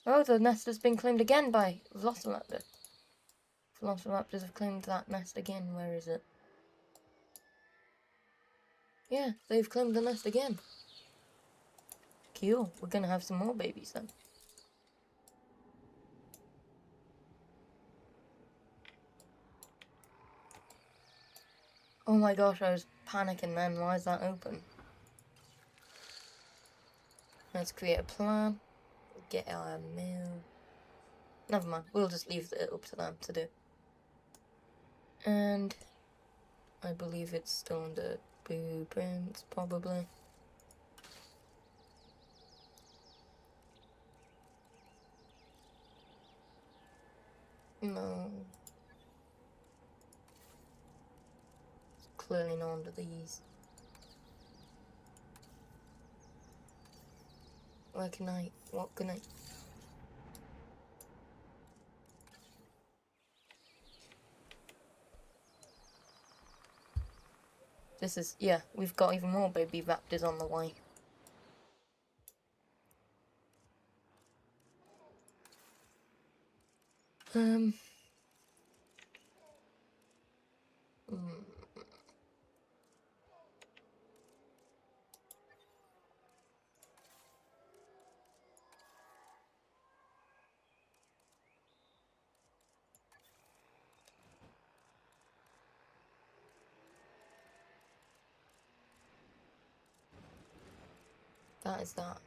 S1: Oh, the nest has been claimed again by Velociraptor. Velociraptors have claimed that nest again. Where is it? Yeah, they've claimed the nest again. Cool. We're gonna have some more babies then. Oh my gosh, I was panicking then. Why is that open? Let's create a plan. Get our mail. Never mind. We'll just leave it up to them to do. And I believe it's still under blueprints, probably. No. It's clearly not under these. What can I? This is, yeah, we've got even more baby raptors on the way. Hmm. That is that.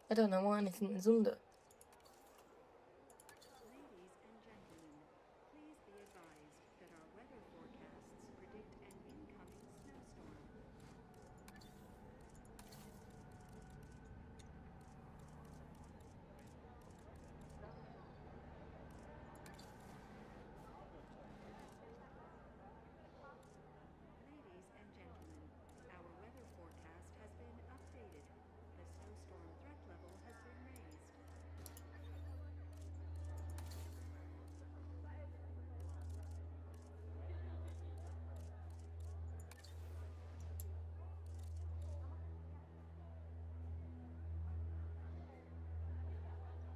S1: I don't know what anything is under.
S3: Ladies and gentlemen, please be advised that our weather forecasts predict an incoming snowstorm. Ladies and gentlemen, our weather forecast has been updated. The snowstorm threat level has been raised.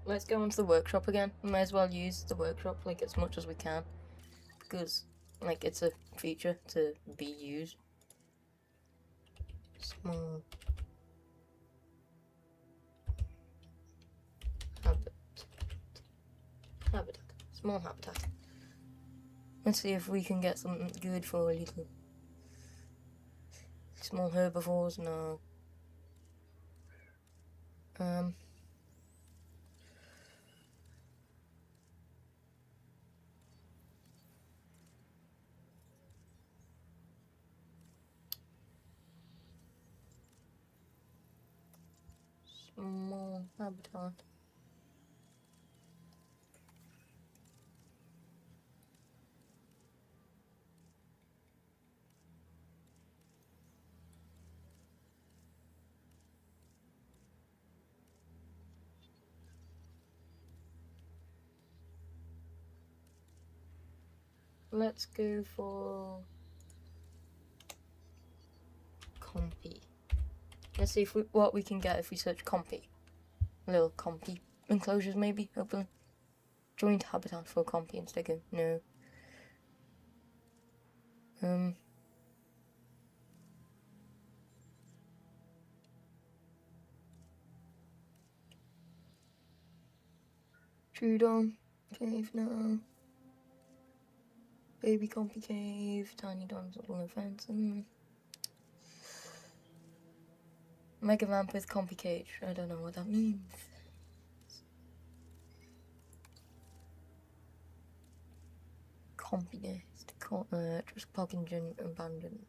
S1: Let's go into the workshop again. We may as well use the workshop like as much as we can, because like it's a feature to be used. Small habitat. Small habitat. Let's see if we can get something good for a little small herbivores. No. Small habitat. Let's go for compy. Let's see if what we can get if we search compy. Little compy enclosures, maybe. Hopefully, joint habitat for compy instead of no. Trudon cave now. Baby compy cave. Tiny dons up on fence. Mega ramp with compy cage. I don't know what that means. Compy nest. Just park engine abandoned.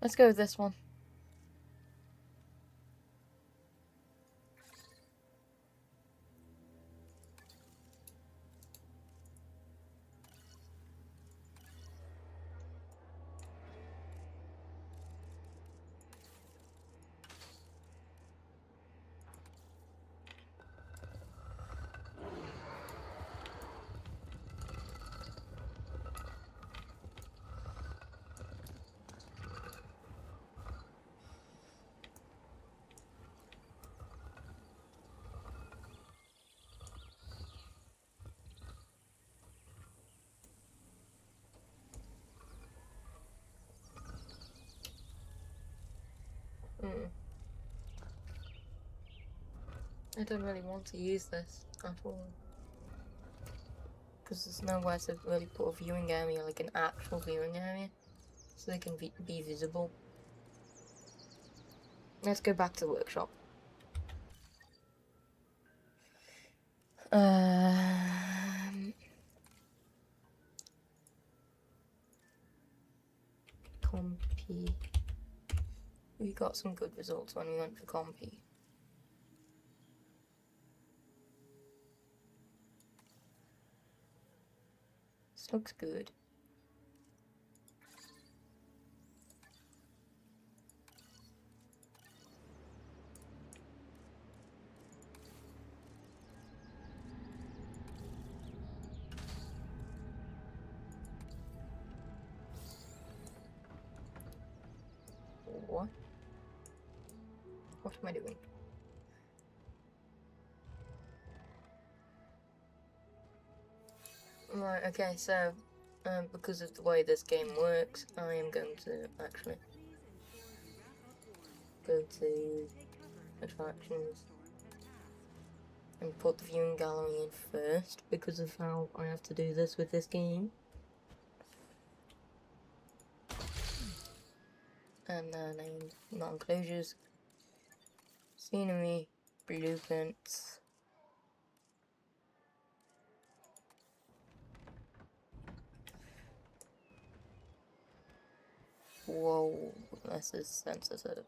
S1: Let's go with this one. I don't really want to use this at all. Because there's nowhere to really put a viewing area, like an actual viewing area. So they can be visible. Let's go back to the workshop. Compy. We got some good results when we went for Compy. This looks good. What? What am I doing? Right, okay, so, because of the way this game works, I am going to actually go to attractions and put the viewing gallery in first, because of how I have to do this with this game. And then non-closures, scenery, blueprints. Whoa, this is sensitive.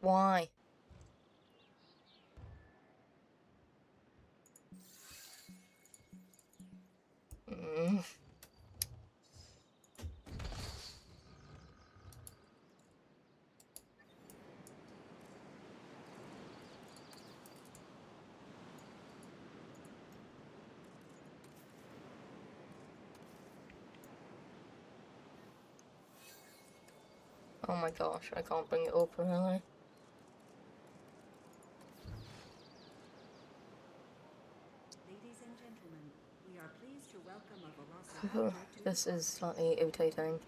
S1: Why? Oh my gosh, I can't bring it up really.
S3: Ladies and gentlemen, we are pleased to welcome a velociraptor
S1: This is slightly irritating.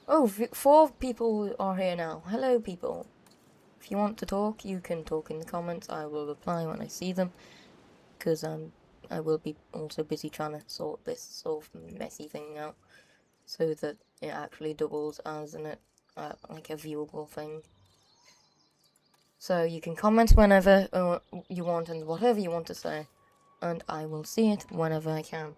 S1: Oh, 4 people are here now. Hello, people. If you want to talk, you can talk in the comments. I will reply when I see them, because I will be also busy trying to sort this sort of messy thing out, so that it actually doubles as like a viewable thing. So you can comment whenever you want and whatever you want to say, and I will see it whenever I can.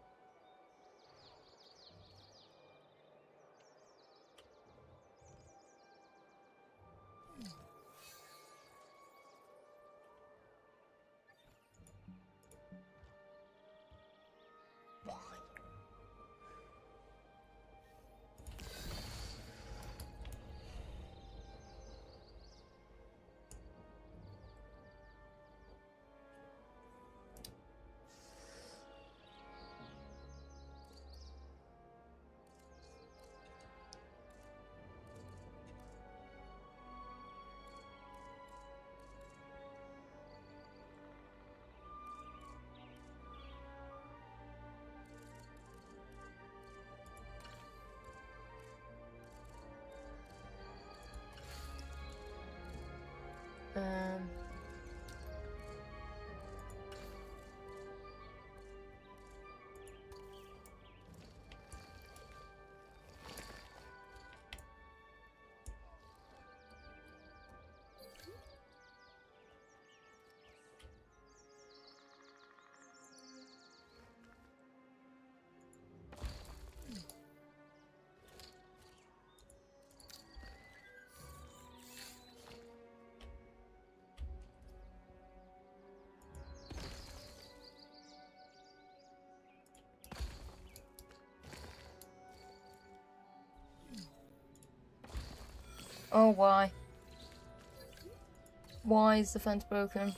S1: Oh, why? Why is the fence broken?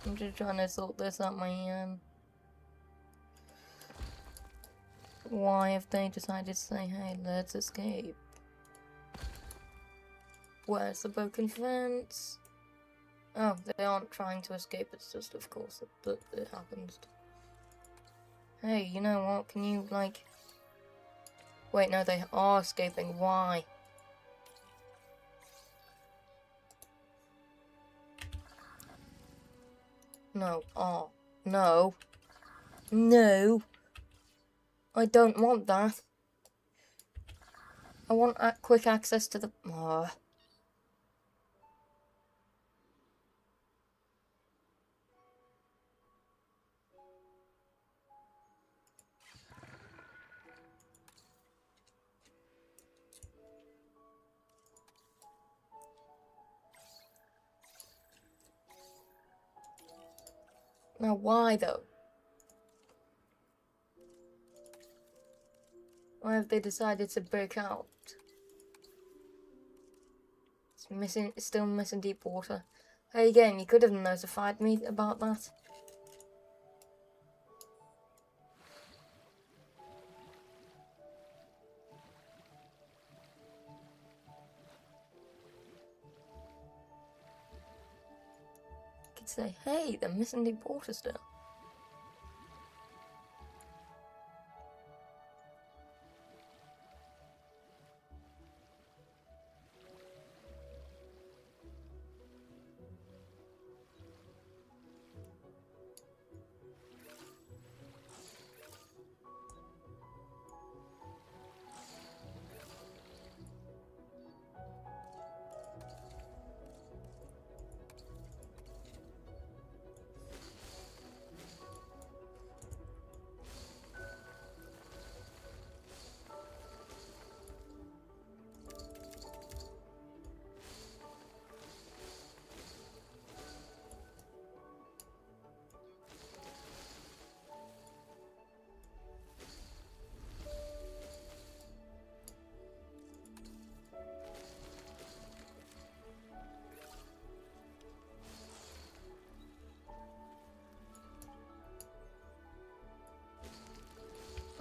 S1: I'm just trying to sort this out my Why have they decided to say, hey, let's escape? Where's the broken fence? Oh, they aren't trying to escape, it's just, of course, that it happens. Hey, you know what, can you, like... Wait, no, they are escaping, why? No, oh, no. No. I don't want that. I want quick access to the... Oh. Now, why, though? Why have they decided to break out? It's still missing deep water. Hey, again, you could have notified me about that. You could say, hey, they're missing deep water still.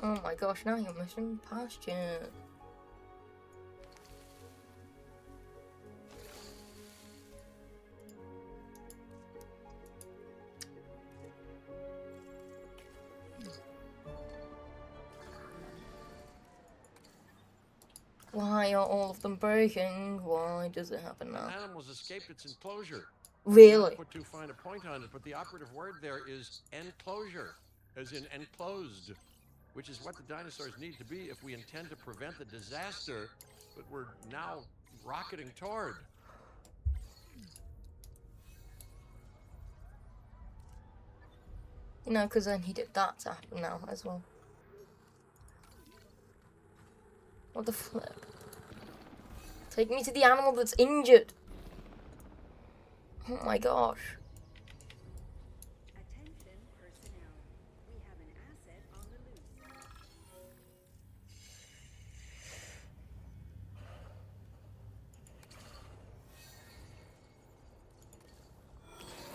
S1: Oh my gosh, now you're missing pasture. Why are all of them breaking? Why does it happen now?
S8: Animals escaped its enclosure.
S1: Really?
S8: Not put too fine a point on it, but the operative word there is enclosure, as in enclosed, which is what the dinosaurs need to be if we intend to prevent the disaster that we're now rocketing toward.
S1: You know, because I needed that to happen now as well. What the flip? Take me to the animal that's injured. Oh my gosh.
S3: Attention personnel. We have an asset on the loose.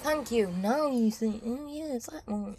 S1: Thank you. Now you see. Oh yeah, it's that one.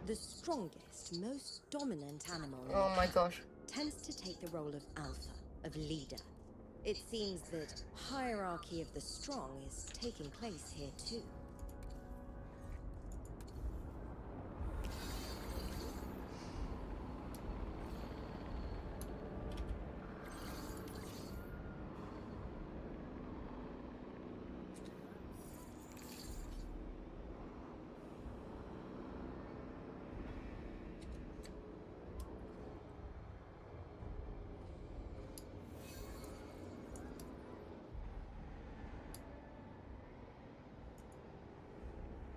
S7: The strongest, most dominant animal in
S1: Oh
S7: the
S1: my
S7: pack
S1: gosh.
S7: tends to take the role of alpha, of leader. It seems that hierarchy of the strong is taking place here too.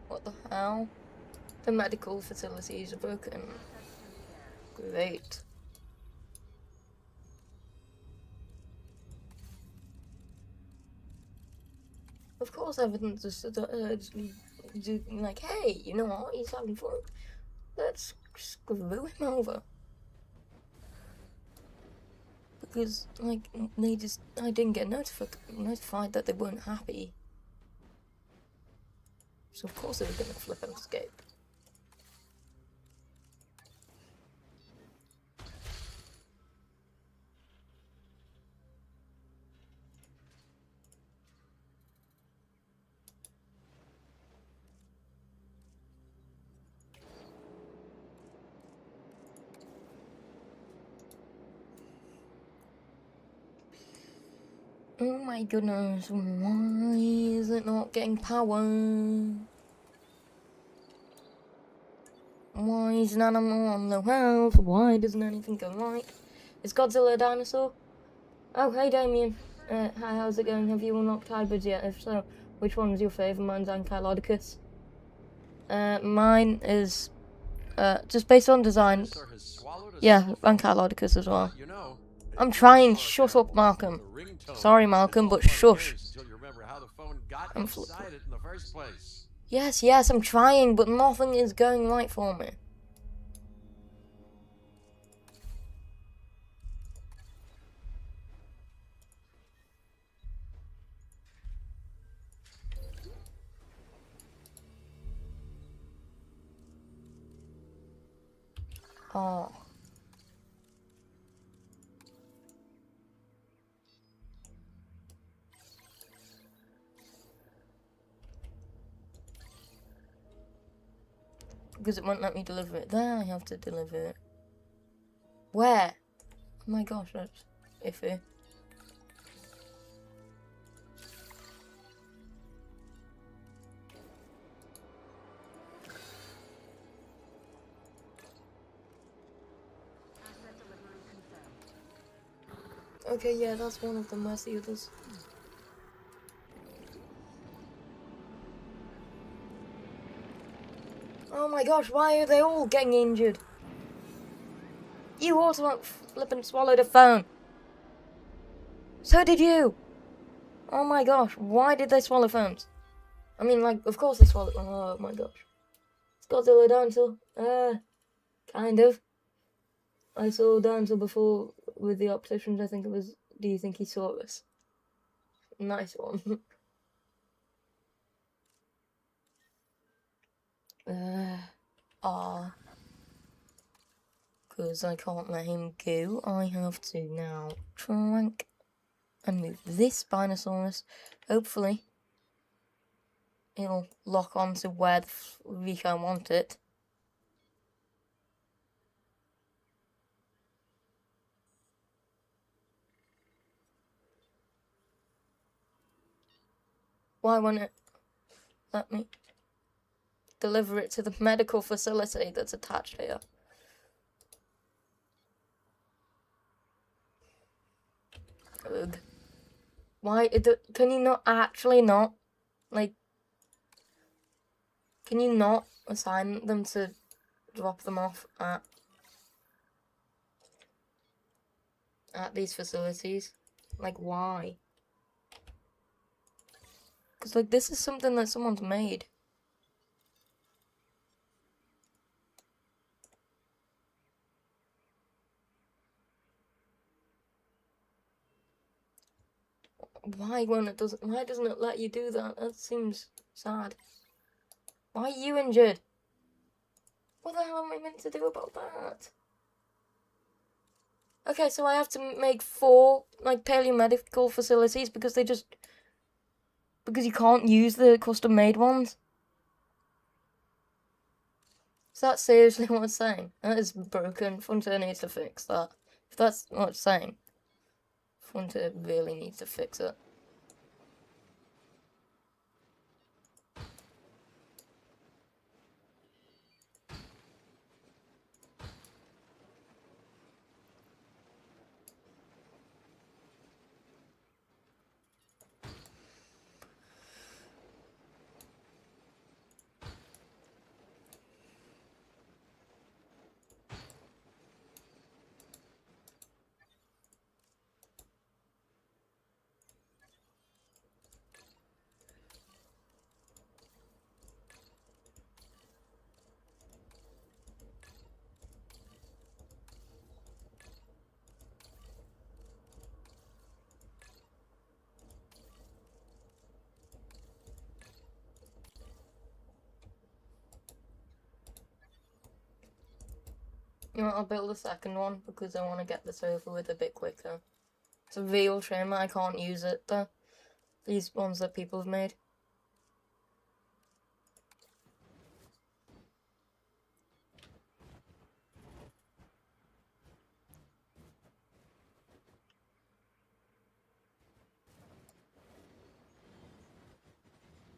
S1: What the hell? The medical facilities are broken. Great. Of course, everything's just like, hey, you know what? He's having fun. Let's screw him over. Because, like, I didn't get notified that they weren't happy. So of course they were gonna flip and escape. Oh my goodness, why is it not getting power? Why is an animal on low health? Why doesn't anything go right? Is Godzilla a dinosaur? Oh, hey Damien. Hi, how's it going? Have you unlocked hybrids yet? If so, which one was your favourite? Mine's Ankylodocus. Mine is, just based on design. Yeah, Ankylodocus as well. I'm trying. Shut up, Malcolm. Sorry, Malcolm, but shush. I'm Yes, I'm trying, but nothing is going right for me. Oh. Because it won't let me deliver it there, I have to deliver it. Where? Oh my gosh, that's iffy. Okay, yeah, that's one of them. Where's the others? Oh my gosh, why are they all getting injured? You also flippin' swallowed a phone. So did you. Oh my gosh, why did they swallow phones? I mean, like, of course they swallowed. Oh my gosh. It's Godzilla Dinosaur. Kind of. I saw Dinosaur before with the opticians. I think it was. Do you think he saw us? Nice one. Because I can't let him go. I have to now trank and move this Spinosaurus. Hopefully, it'll lock on to where the freak I want it. Why won't it let me deliver it to the medical facility that's attached here? Ugh. Why? Can you not actually not? Like, can you not assign them to drop them off at these facilities? Like, why? Because, like, this is something that someone's made. Why doesn't it let you do that? That seems sad. Why are you injured? What the hell am I meant to do about that? Okay, so I have to make 4, like, paleomedical facilities because because you can't use the custom-made ones? Is that seriously what it's saying? That is broken. Frontier needs to fix that. If that's what it's saying, Frontier really needs to fix it. You know, I'll build a second one because I want to get this over with a bit quicker. It's a real shame I can't use it, though. These ones that people have made.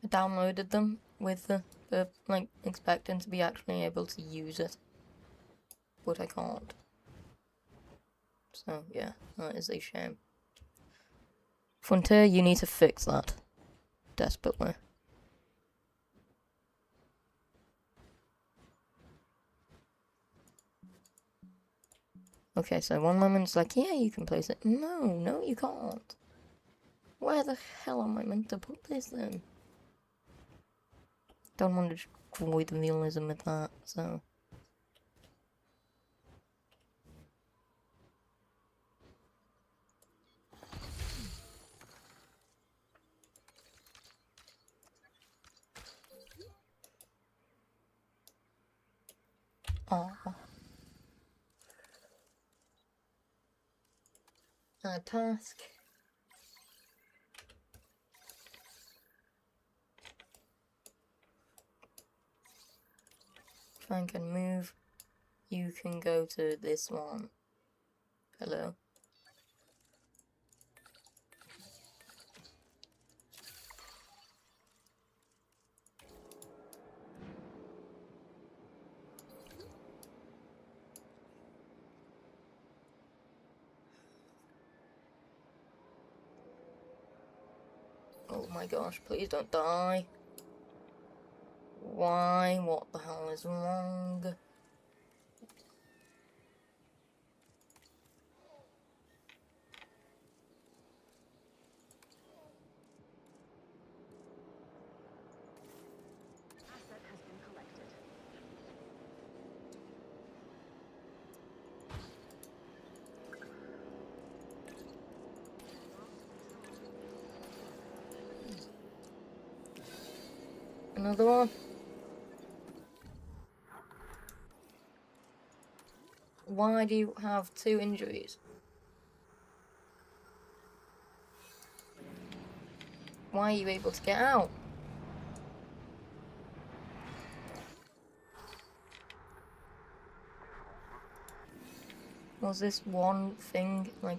S1: I downloaded them with the like, expecting to be actually able to use it. But I can't. So, yeah, that is a shame. Frontier, you need to fix that. Desperately. Okay, so one moment's like, yeah, you can place it. No, you can't. Where the hell am I meant to put this then? Don't want to destroy the realism with that, so... Aww. Task. If I can move, you can go to this one. Hello. Oh my gosh, please don't die. Why? What the hell is wrong?
S2: Asset has been collected.
S1: Another one? Why do you have 2 injuries? Why are you able to get out? Was this one thing, like...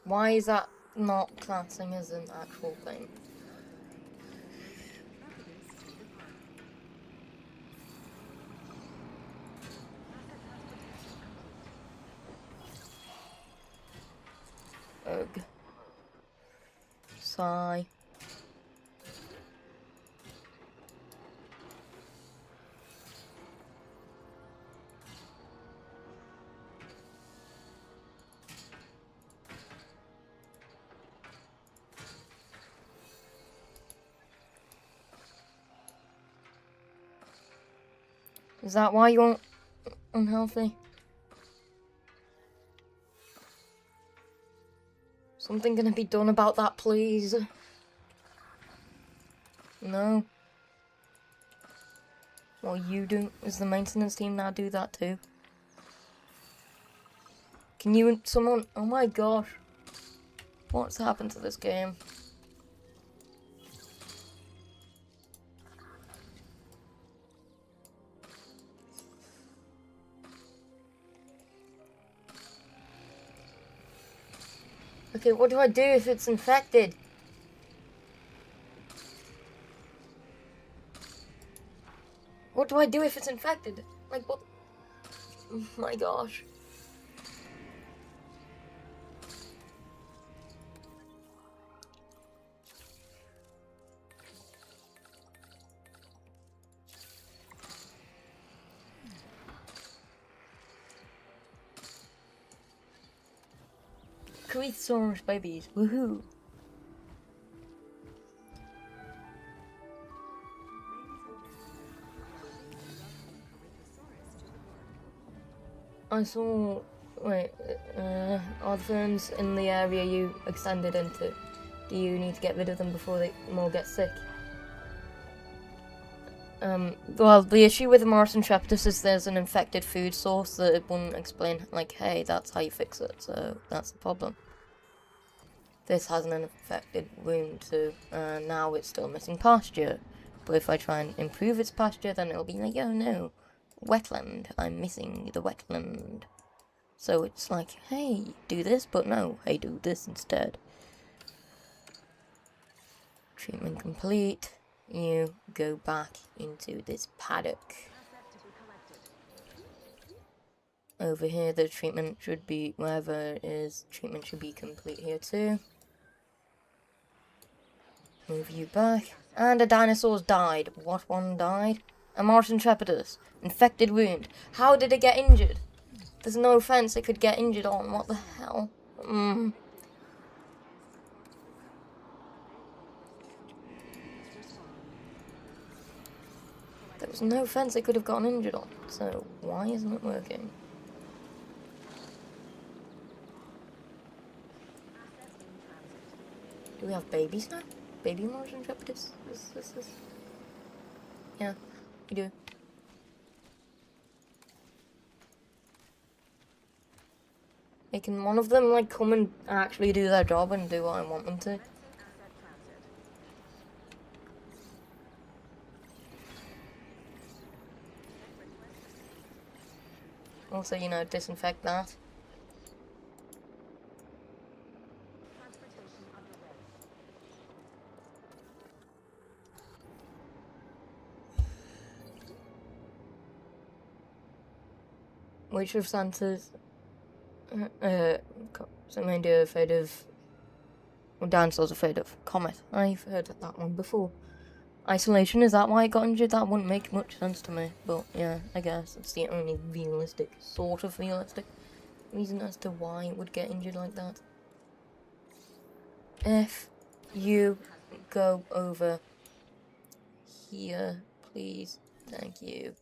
S1: Why is that not classing as an actual thing? Ugh. Sigh. Is that why you're unhealthy? Something gonna be done about that, please. No. Well, you do. Is the maintenance team now do that too? Can you and someone... Oh my gosh. What's happened to this game? Okay, what do I do if it's infected? What do I do if it's infected? Like, what? Oh my gosh. Tweetsaurus babies. Woohoo! I saw. Wait, are the ferns in the area you extended into? Do you need to get rid of them before they more get sick? Well, the issue with the Morrison Traptus is there's an infected food source that it wouldn't explain, like, hey, that's how you fix it, so that's the problem. This has an infected wound too, and now it's still missing pasture. But if I try and improve its pasture, then it'll be like, oh no, wetland, I'm missing the wetland. So it's like, hey, do this, but no, hey, do this instead. Treatment complete. You go back into this paddock. Over here, the treatment should be, wherever it is, treatment should be complete here too. Move you back. And a dinosaur's died. What one died? A Morrison Traptus. Infected wound. How did it get injured? There's no fence it could get injured on. What the hell? There was no fence it could have gotten injured on. So why isn't it working? Do we have babies now? Baby Morrison Traptus? This. Yeah, we do. Hey, can one of them, like, come and actually do their job and do what I want them to? Also, you know, disinfect that. Which of Santa's something to afraid of, well, dinosaurs afraid of? Comet. I've heard that one before. Isolation, is that why it got injured? That wouldn't make much sense to me, but yeah, I guess it's the only realistic, sort of realistic reason as to why it would get injured like that. If you go over here, please, thank you.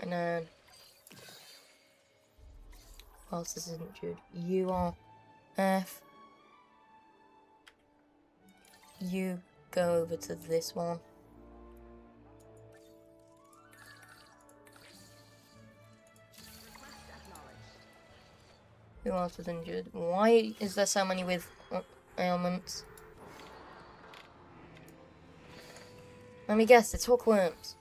S1: And then, whilst this isn't injured, you are F. You go over to this one. Who else is injured? Why is there so many with ailments? Let me guess, it's hookworms.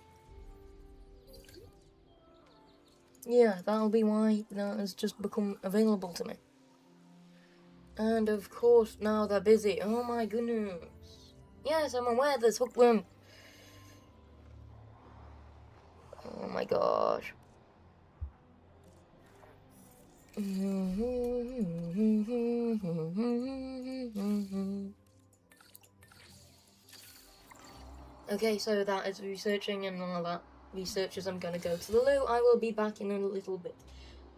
S1: Yeah, that'll be why that has just become available to me. And of course, now they're busy. Oh my goodness. Yes, I'm aware there's hookworm. Oh my gosh. Okay, so that is researching, and while that researches, I'm gonna go to the loo. I will be back in a little bit.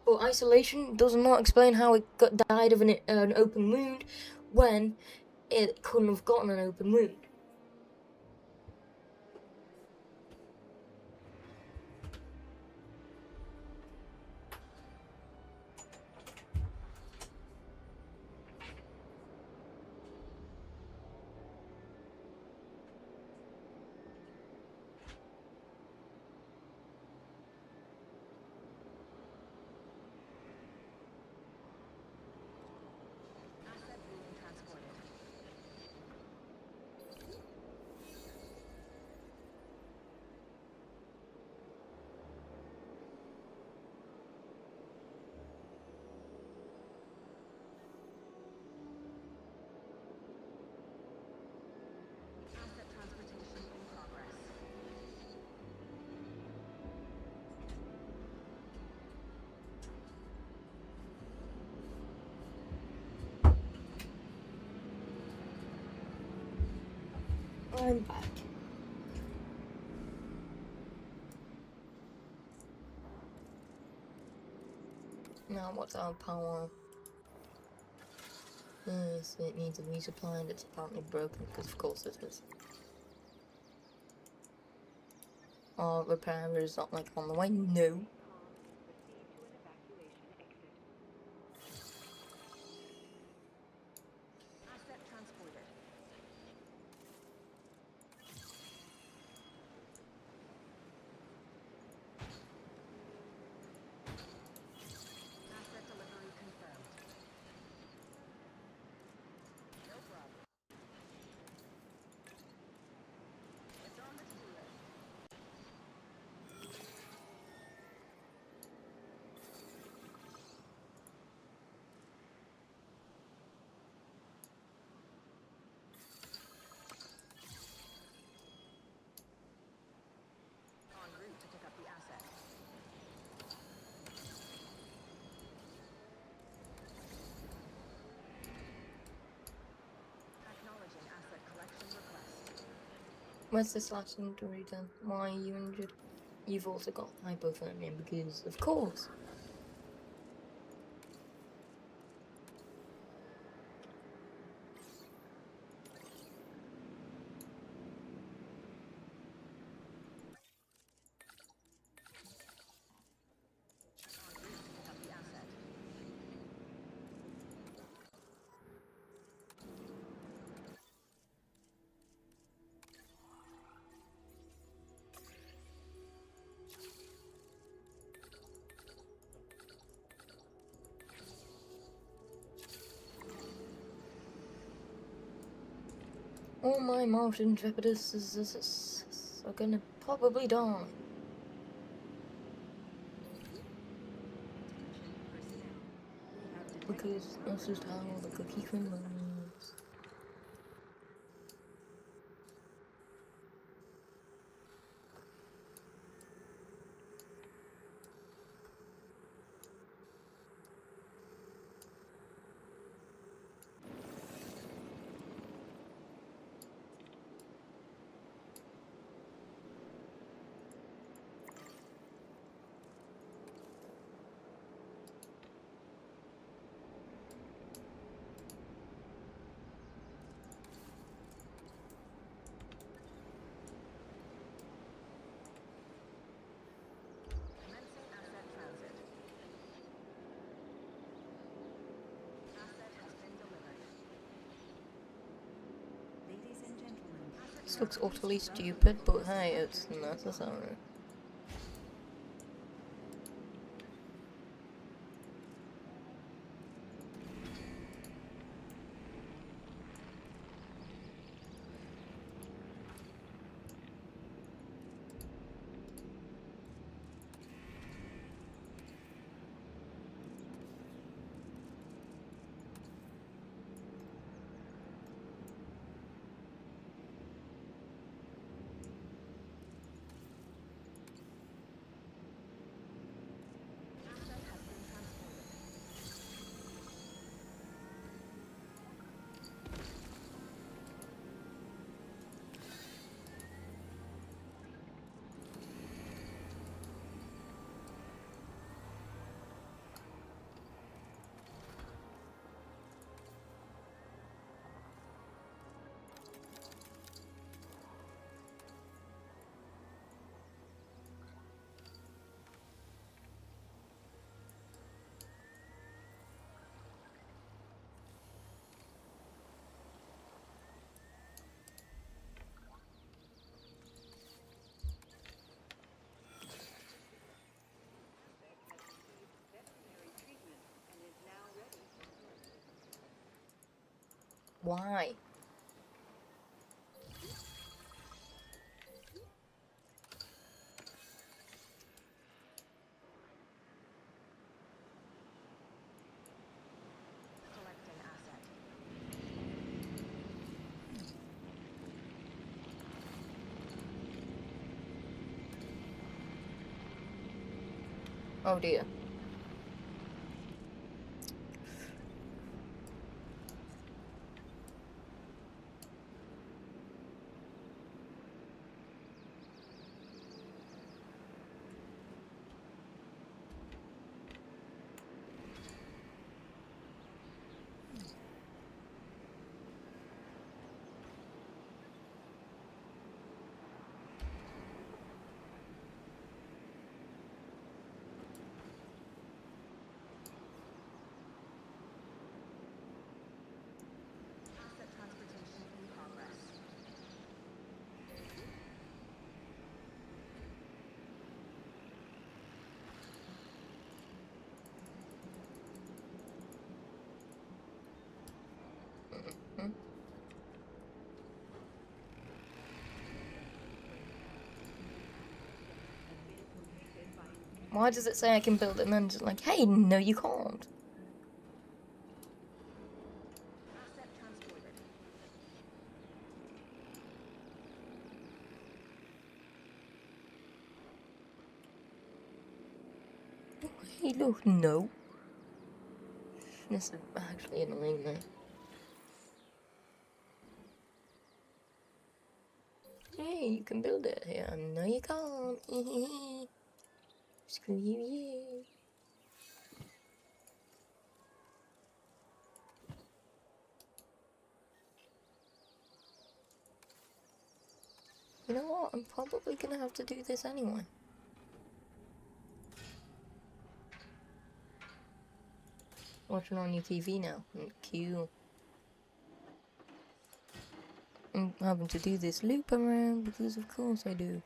S1: But isolation does not explain how it died of an open wound when it couldn't have gotten an open wound. I'm back. Now what's our power? Yes, it needs a resupply and it's apparently broken, because of course it is. Our repair is not like on the way, no.
S2: Asset transported. Asset delivery confirmed. No problem. It's on the to-do list. En route to pick up the asset. Acknowledging asset collection request.
S1: Where's this last injury then? Why are you injured? You've also got hypothermia because, of course.
S2: En route to pick up the asset.
S1: All my mountain Intrepidus are gonna probably die. Because this is how the cookie crumbles.
S2: Commencing asset transit. Asset has been delivered.
S3: Ladies and gentlemen,
S1: This looks utterly stupid, but hey, it's necessary.
S2: Asset has been transported.
S1: Why?
S2: Collecting asset.
S1: Oh dear. Why does it say I can build it and then just like, hey, no you can't?
S2: Asset transported.
S1: Hey, look, no. This is actually annoying though. Hey, you can build it here. No, you can't. Screw you. You know what? I'm probably gonna have to do this anyway. Watching on your TV now. Cute. I'm having to do this loop around because of course I do.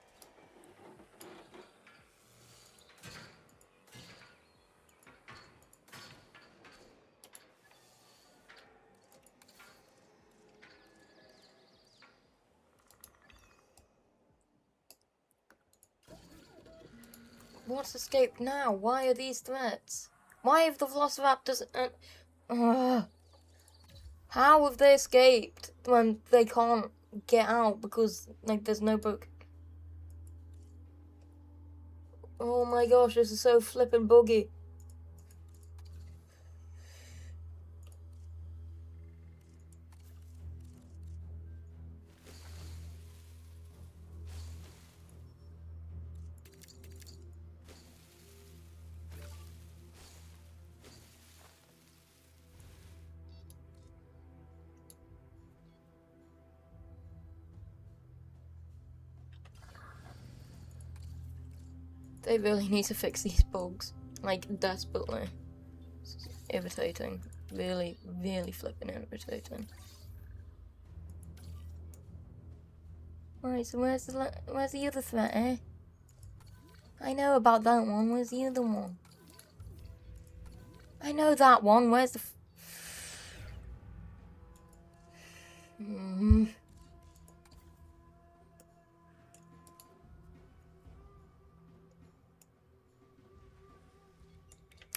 S1: What's escaped now? Why are these threats? Why have the velociraptors how have they escaped when they can't get out because like there's no book? Oh my gosh, this is so flippin' buggy. They really need to fix these bugs. Like, desperately. It's irritating. Really, really flipping irritating. Right, so where's the other threat, eh? I know about that one. Where's the other one? I know that one. Where's the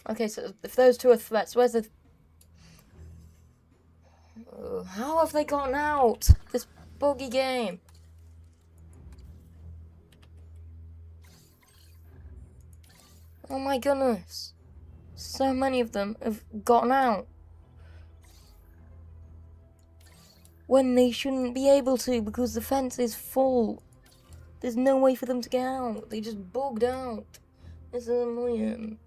S1: Okay, so if those two are threats, where's the... how have they gotten out? This buggy game. Oh my goodness. So many of them have gotten out. When they shouldn't be able to because the fence is full. There's no way for them to get out. They just bugged out. This is annoying.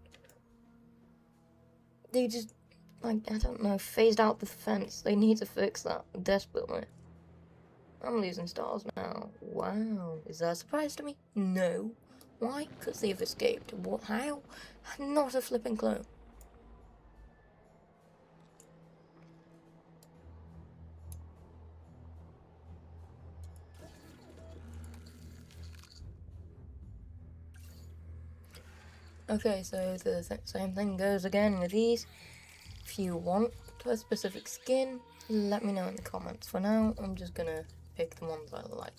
S1: They just, like, I don't know, phased out the fence. They need to fix that desperately. I'm losing stars now. Wow. Is that a surprise to me? No. Why? Because they've escaped. What? How? Not a flipping clue. Okay, so the same thing goes again with these. If you want a specific skin, let me know in the comments. For now, I'm just gonna pick the ones I like.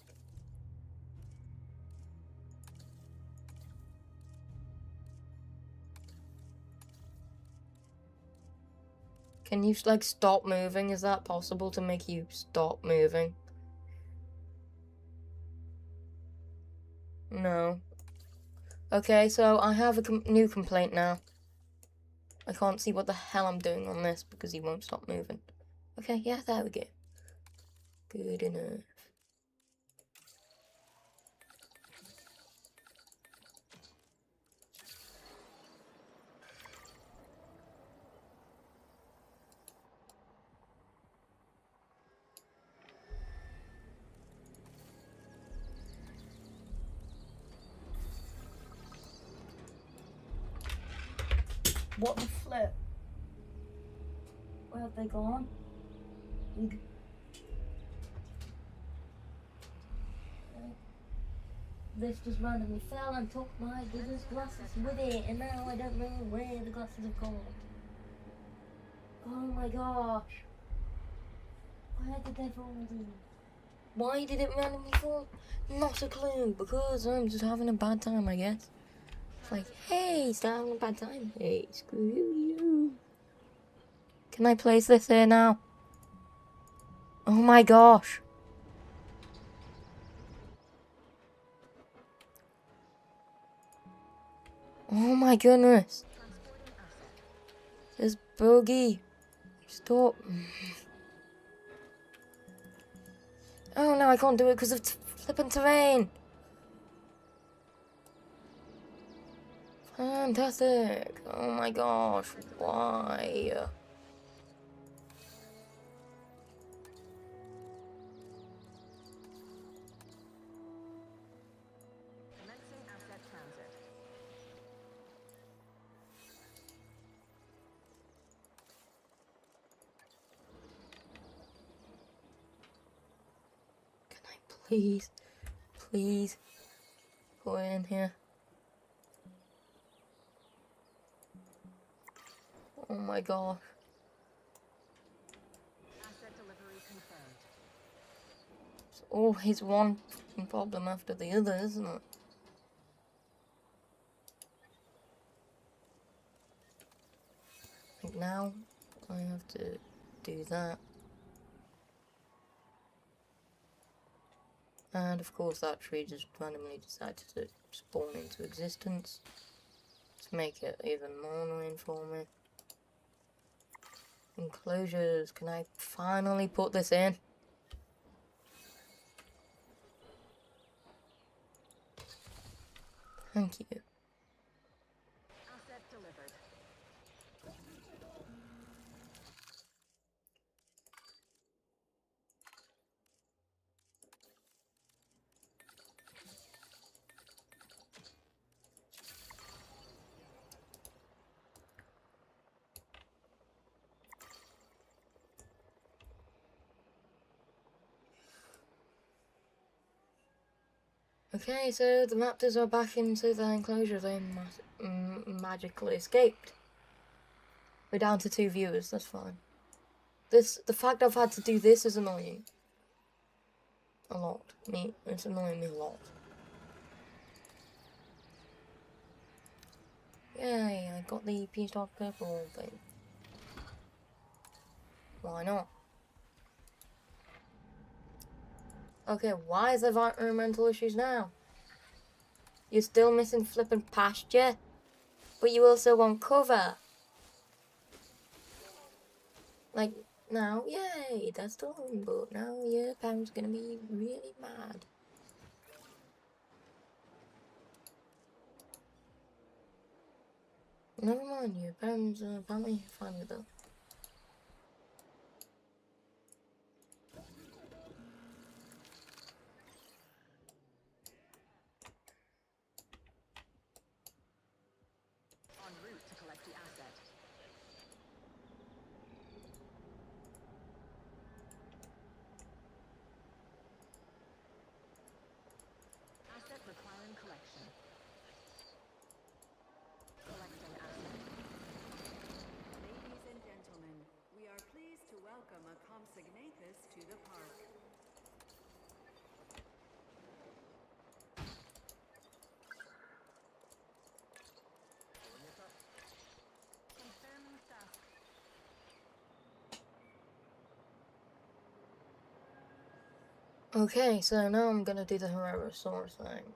S1: Can you, like, stop moving? Is that possible to make you stop moving? No. Okay, so I have a new complaint now. I can't see what the hell I'm doing on this because he won't stop moving. Okay, yeah, there we go. Good enough. What the flip? Where have they gone? This just randomly fell and took my business glasses with it, and now I don't know where the glasses have gone. Oh my gosh. Where did they fall to? Why did it randomly fall? Not a clue, because I'm just having a bad time, I guess. Like, hey, stop having a bad time. Hey, screw you. Can I place this here now? Oh my gosh. Oh my goodness. This bogey. Stop. Oh no, I can't do it because of flipping terrain. Fantastic. Oh my gosh. Why?
S2: Commencing asset transit.
S1: Can I please, please put it in here? Oh my gosh.
S2: Asset delivery confirmed.
S1: It's always one fucking problem after the other, isn't it? Like now, I have to do that. And of course that tree just randomly decided to spawn into existence. To make it even more annoying for me. Enclosures, can I finally put this in? Thank you.
S2: Asset delivered.
S1: Okay, so the raptors are back into their enclosure. They magically escaped. We're down to 2 viewers, that's fine. The fact I've had to do this is annoying. A lot. It's annoying me a lot. Yay, I got the P-Stock purple thing. Why not? Okay, why is there environmental issues now? You're still missing flippin' pasture, but you also want cover. Like, now, yay, that's done, but now your parents gonna be really mad. Never mind, your parents are apparently fine with that.
S2: En route to collect the asset. Asset requiring collection. Collecting asset.
S3: Ladies and gentlemen, we are pleased to welcome a Compsognathus to the park.
S2: Confirming task.
S1: Okay, so now I'm gonna do the Herosaurus thing.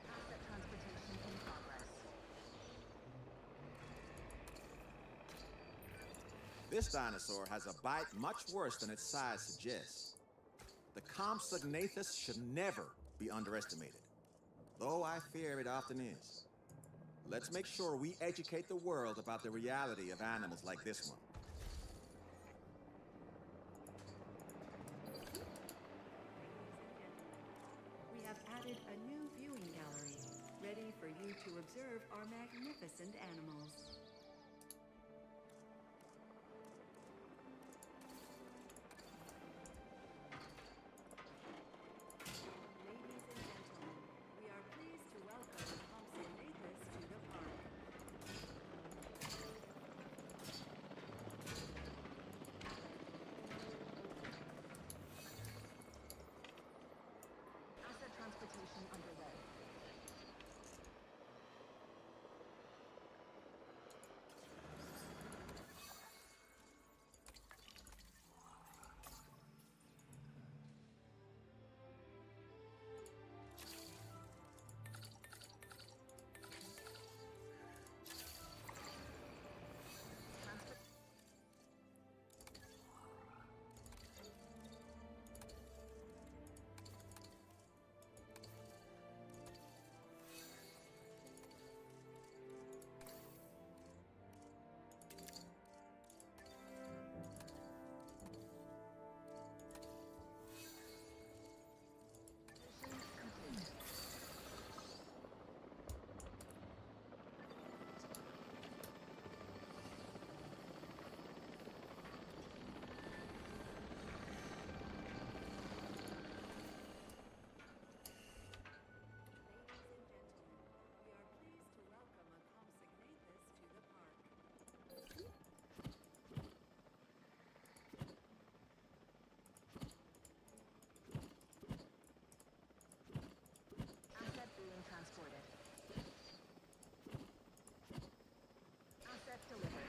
S2: Asset transportation in progress.
S9: This dinosaur has a bite much worse than its size suggests. The Compsognathus should never be underestimated, though I fear it often is. Let's make sure we educate the world about the reality of animals like this one.
S3: to observe our magnificent animals. Ladies and gentlemen, we are pleased to welcome Compsognathus to the park.
S2: Asset transportation underway. Transported. Asset delivered.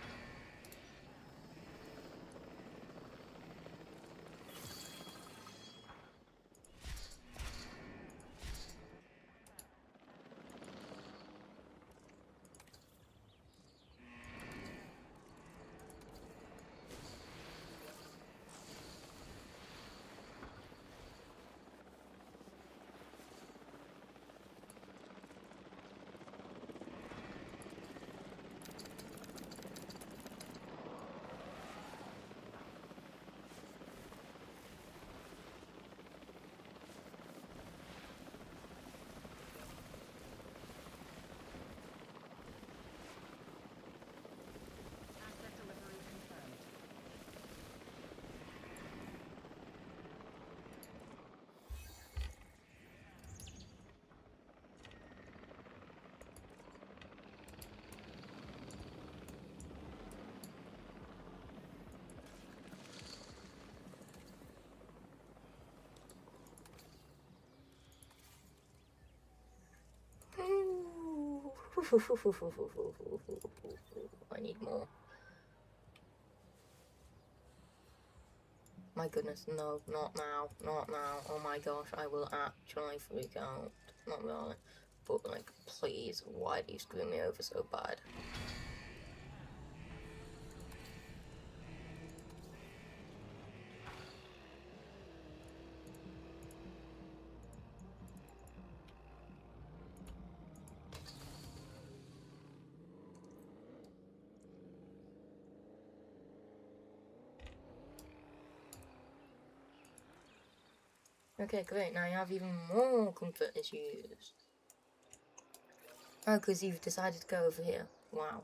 S2: Asset delivery confirmed.
S1: I need more. My goodness, no, not now, not now. Oh my gosh, I will actually freak out. Not really, but like, please, why do you screw me over so bad? Okay, great, now you have even more comfort issues. Oh, because you've decided to go over here. Wow,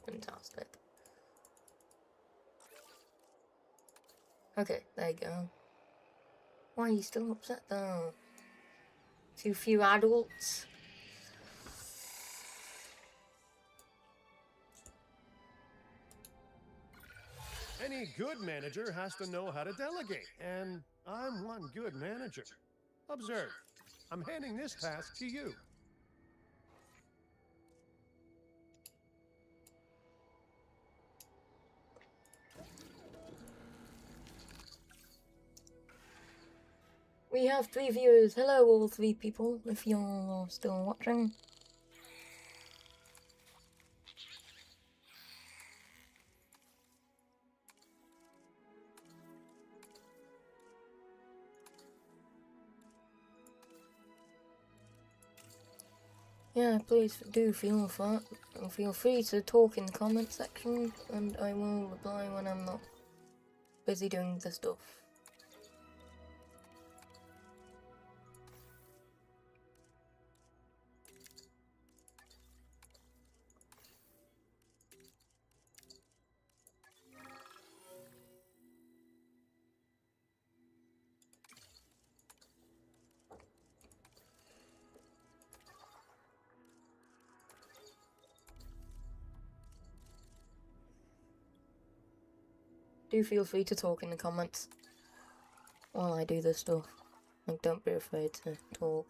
S1: fantastic. Okay, there you go. Why are you still upset though? Too few adults?
S5: Any good manager has to know how to delegate, and I'm one good manager. Observe, I'm handing this task to you.
S1: We have 3 viewers. Hello, all 3 people, if you're still watching. Yeah, please do feel free to talk in the comment section, and I will reply when I'm not busy doing the stuff. do feel free to talk in the comments while I do this stuff. Like, don't be afraid to talk.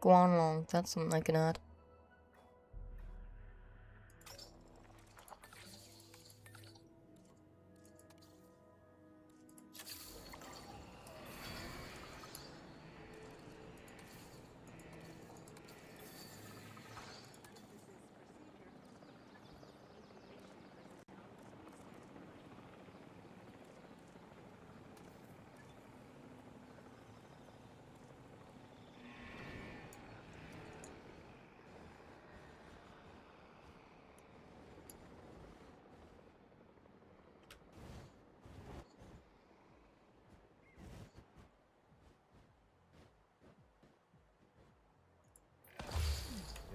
S1: Go on long, that's something I can add.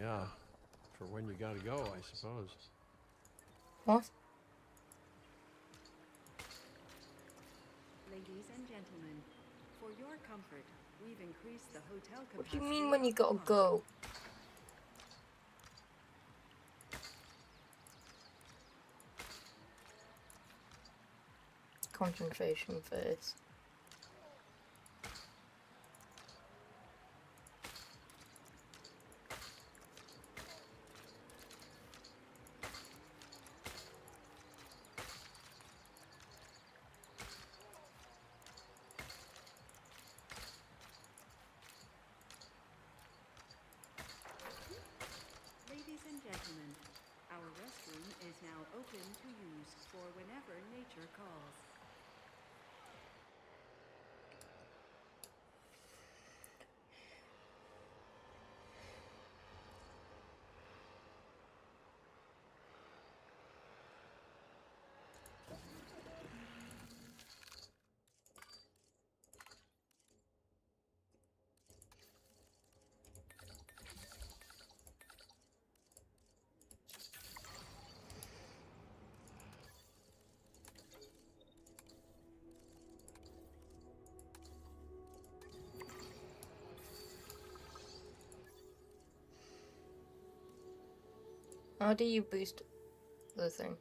S8: Yeah, for when you gotta go, I suppose.
S1: What?
S3: Ladies and gentlemen, for your comfort, we've increased the hotel capacity.
S1: What do you mean when you
S3: of
S1: gotta
S3: the
S1: go? Concentration first.
S3: Ladies and gentlemen, our restroom is now open to use for whenever nature calls.
S1: How do you boost the thing?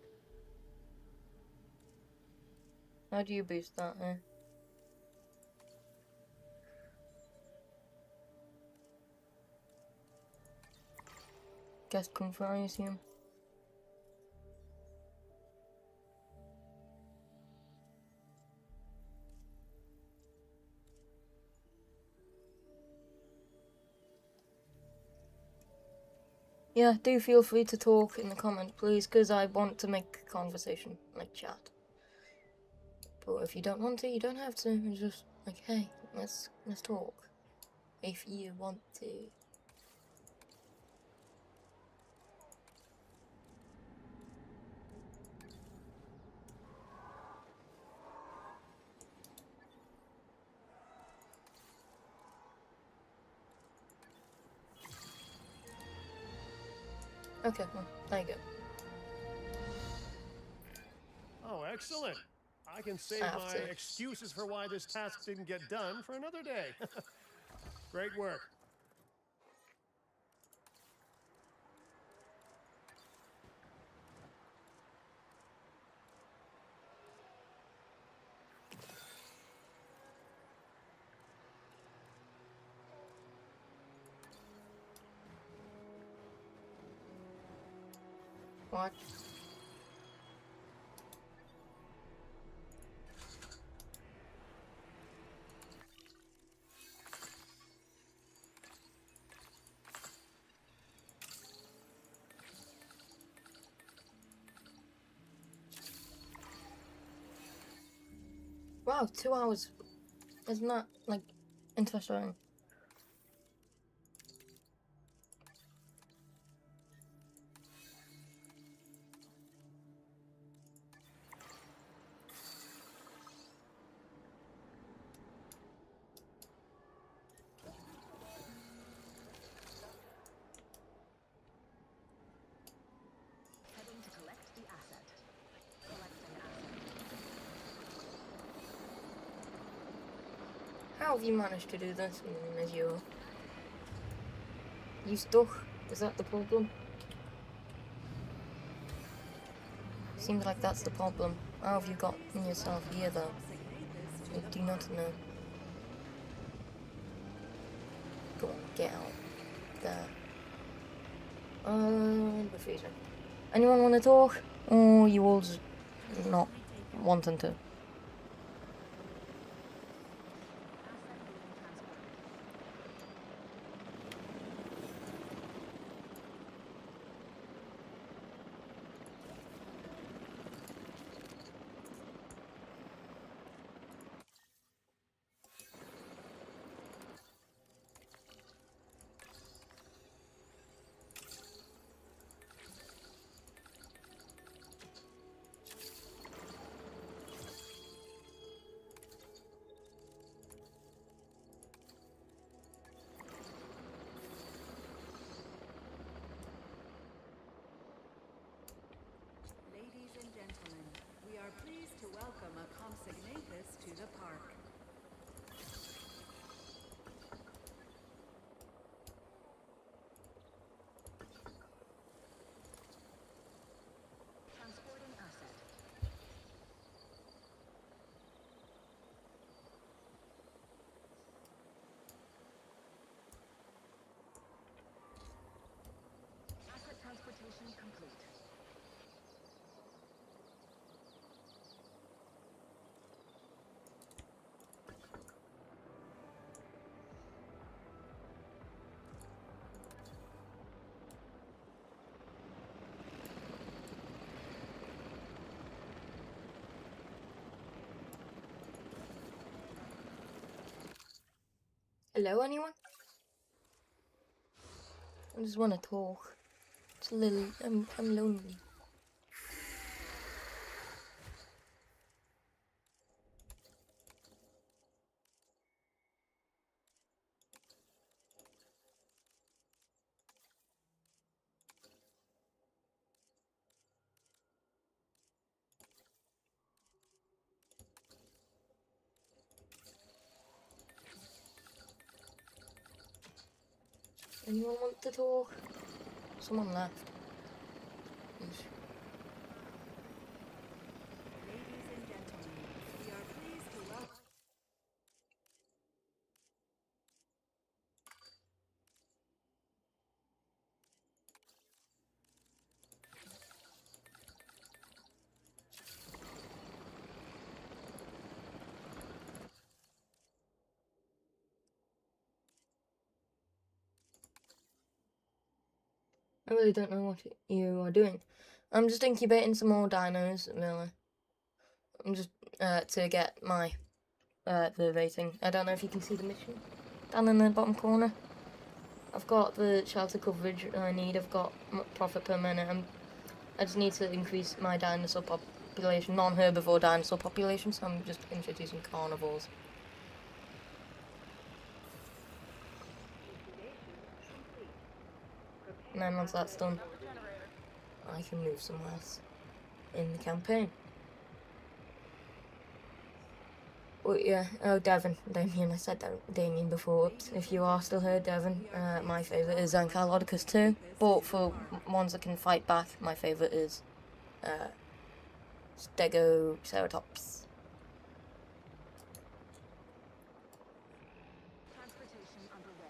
S1: How do you boost that, eh? Guest comfort, I assume. Yeah, do feel free to talk in the comments, please, because I want to make conversation, like chat. But if you don't want to, you don't have to. It's just like, hey, let's talk. If you want to. Okay, well, there you go.
S5: Oh, excellent. I can save
S1: Have
S5: my
S1: to.
S5: excuses for why this task didn't get done for another day. Great work.
S1: What? Wow, 2 hours. Isn't that, like, interesting?
S2: Heading to collect the asset. Collecting asset.
S1: How have you managed to do this in Azure? You stuck? Is that the problem? Seems like that's the problem. How have you gotten yourself here, though? I do not know. Go on, get out. There. Refusing. Anyone want to talk? Or you all just not wanting to?
S3: Ladies and gentlemen, we are pleased to welcome a Compsognathus to the park.
S2: Transporting asset. Asset transportation complete.
S1: Hello, anyone? I just want to talk. It's a little. I'm lonely. Anyone want to talk? Someone left. Yeesh.
S3: Ladies and gentlemen, we are pleased to welcome.
S1: I really don't know what you are doing. I'm just incubating some more dinos, really. I'm just to get my the rating. I don't know if you can see the mission down in the bottom corner. I've got the shelter coverage I need. I've got profit per minute. I just need to increase my dinosaur population, non-herbivore dinosaur population. So I'm just introducing carnivores. And then once that's done, I can move somewhere else in the campaign. Oh yeah, oh Devon, Damien, I said Damien before, oops. If you are still here, Devon, my favourite is Ankylodocus too, but for ones that can fight back, my favourite is Stegoceratops.
S2: Transportation underway.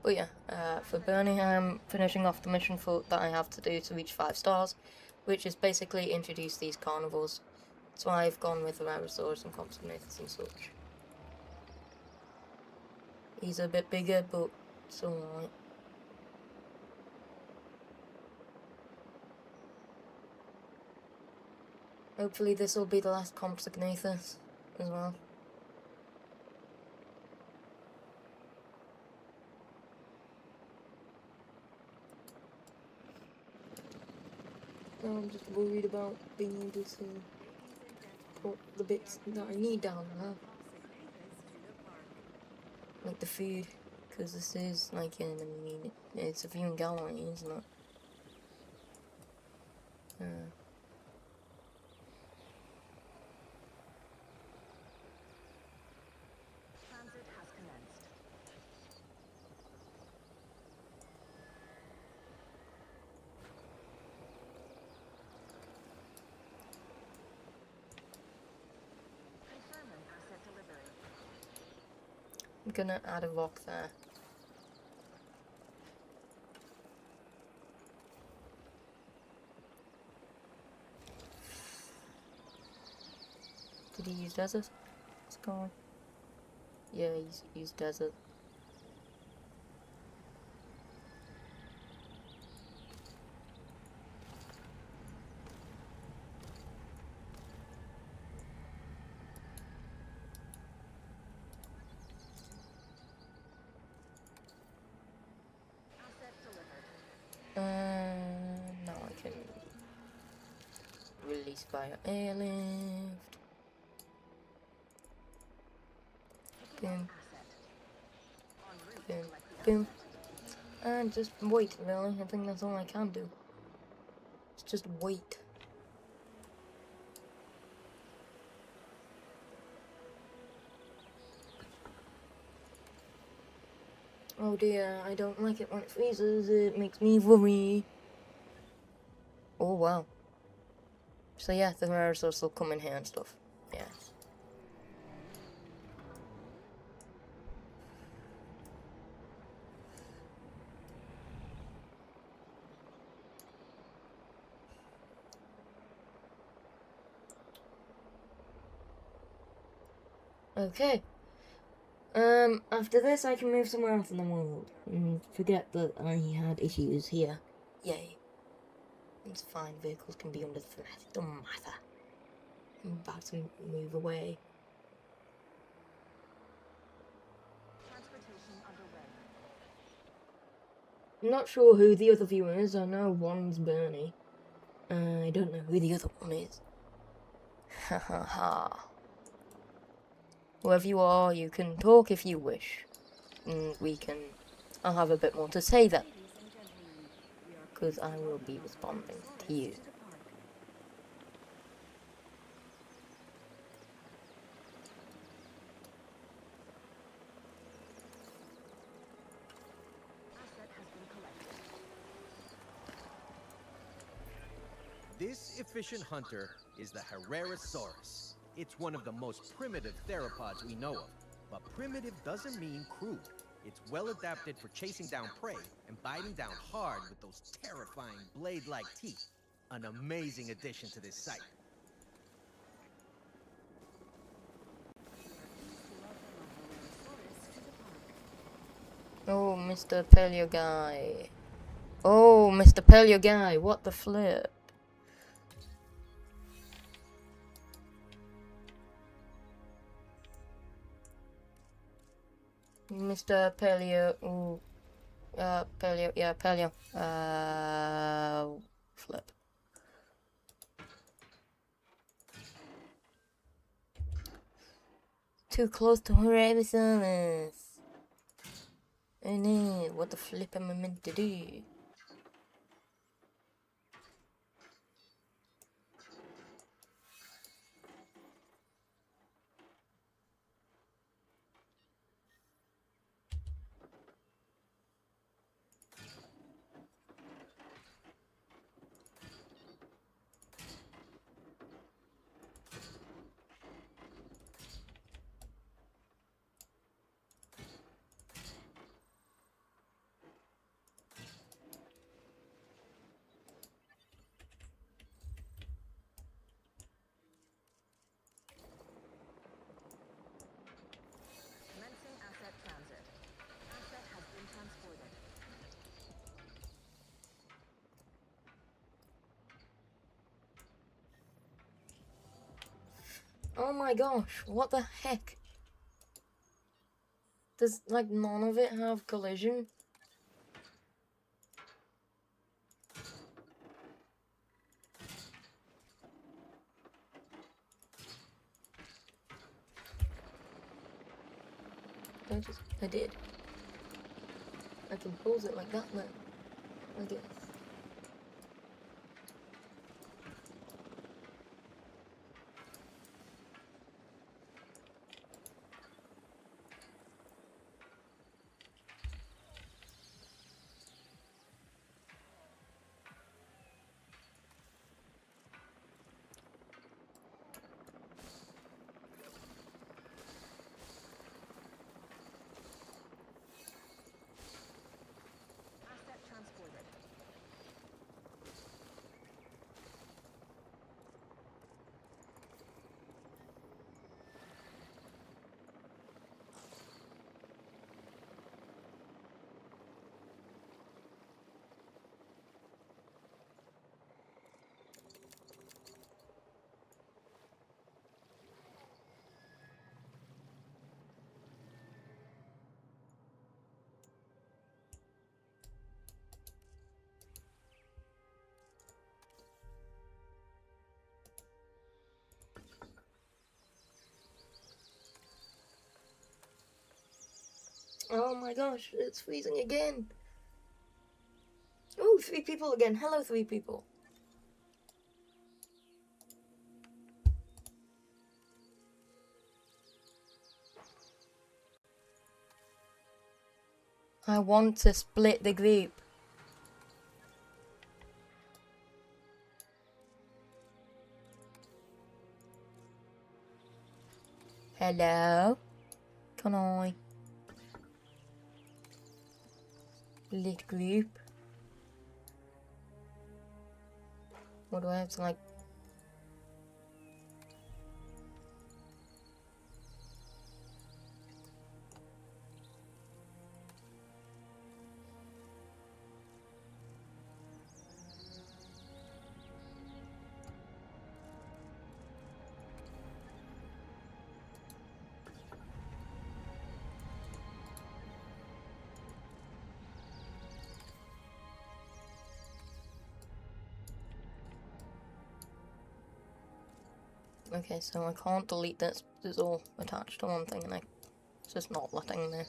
S1: But yeah, for Bernie, I'm finishing off the mission that I have to do to reach 5 stars, which is basically introduce these carnivores. That's why I've gone with the Rarosaurus and Compsognathus and such. He's a bit bigger, but it's alright. Hopefully this will be the last Compsognathus as well. No, I'm just worried about being able to put the bits that I need down there. Like the food, because this is like it's a viewing gallery, isn't it? gonna add a rock there. Did he use desert? It's gone. Yeah, he's used desert.
S2: Asset delivered.
S1: Now I can release via airlift. Boom. Boom. Boom. And just wait, really. I think that's all I can do. It's just wait. Oh dear, I don't like it when it freezes. It makes me worry. Oh wow. So yeah, the rares will still come in here and stuff. Yeah. Okay. After this I can move somewhere else in the world. And forget that I had issues here. Yay. It's fine, vehicles can be under threat. It don't matter. I'm about to move away.
S2: Transportation underway.
S1: I'm not sure who the other viewer is. I know one's Bernie. I don't know who the other one is. Ha ha ha. Whoever you are, you can talk if you wish. I'll have a bit more to say then. Because I will be responding to you.
S11: This efficient hunter is the Herrerasaurus. It's one of the most primitive theropods we know of. But primitive doesn't mean crude. It's well adapted for chasing down prey and biting down hard with those terrifying blade-like teeth. An amazing addition to this site.
S1: Oh, Mr. Paleo Guy. Oh, Mr. Paleo Guy, what the flip? Mr. Paleo, ooh, Paleo, yeah, Paleo, flip. Too close to Herrerasaurus. Oh no, what the flip am I meant to do?
S2: Commencing asset transit. Asset has been transported.
S1: Oh my gosh, what the heck? Does, like, none of it have collision? I did. I can pose it like that now. I guess. Oh my gosh, it's freezing again. Oh, 3 people again. Hello, 3 people. I want to split the group. Hello? Can I? Split group? What do I have to like? Okay, so I can't delete this. It's all attached to one thing and it's just not letting me.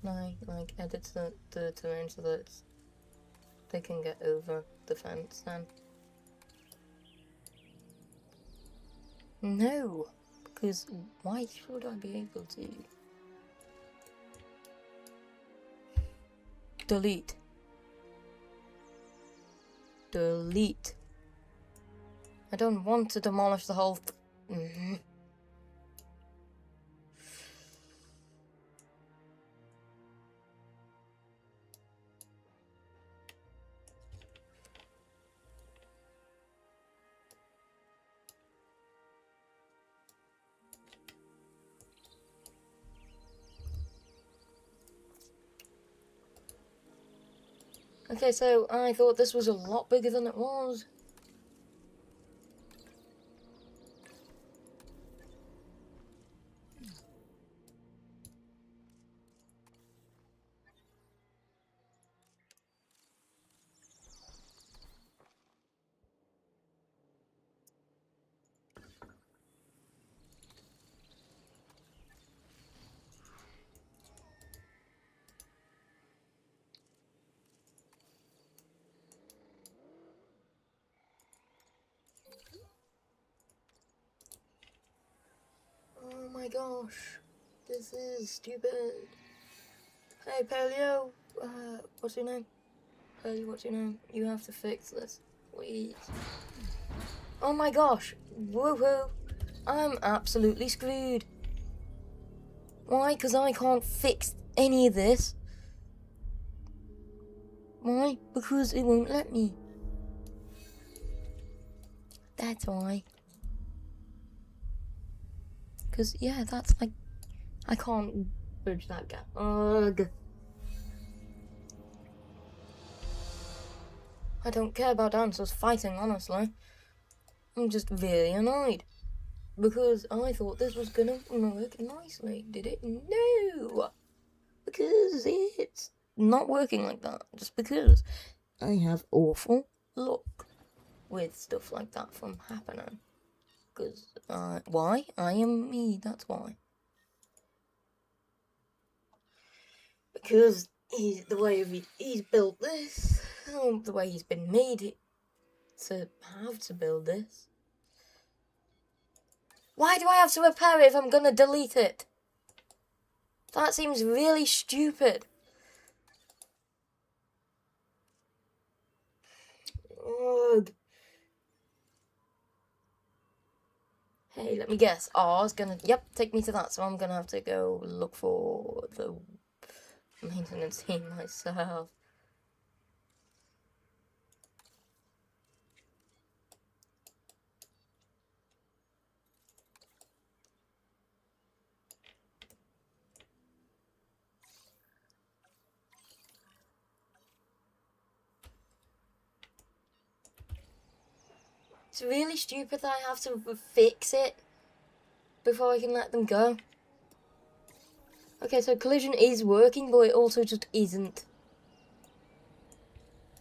S1: Can I, like, edit the terrain so that they can get over the fence then? No! Because why should I be able to? Delete. Delete. I don't want to demolish the whole Okay, so I thought this was a lot bigger than it was. Oh my gosh, this is stupid. Hey Paleo, what's your name? Paleo, what's your name? You have to fix this, please. Oh my gosh, woohoo! I'm absolutely screwed. Why? Because I can't fix any of this. Why? Because it won't let me. That's why. Because, yeah, that's like... I can't bridge that gap. Ugh. I don't care about dinosaurs fighting, honestly. I'm just very annoyed. Because I thought this was gonna work nicely. Did it? No! Because it's not working like that. Just because I have awful luck with stuff like that from happening. Because, why? I am me, that's why. Because the way he's built this, the way he's been made to have to build this. Why do I have to repair it if I'm gonna delete it? That seems really stupid. Ugh. Hey, let me guess. R's gonna, yep, take me to that. So I'm gonna have to go look for the maintenance team myself. It's really stupid that I have to fix it before I can let them go. Okay, so collision is working, but it also just isn't.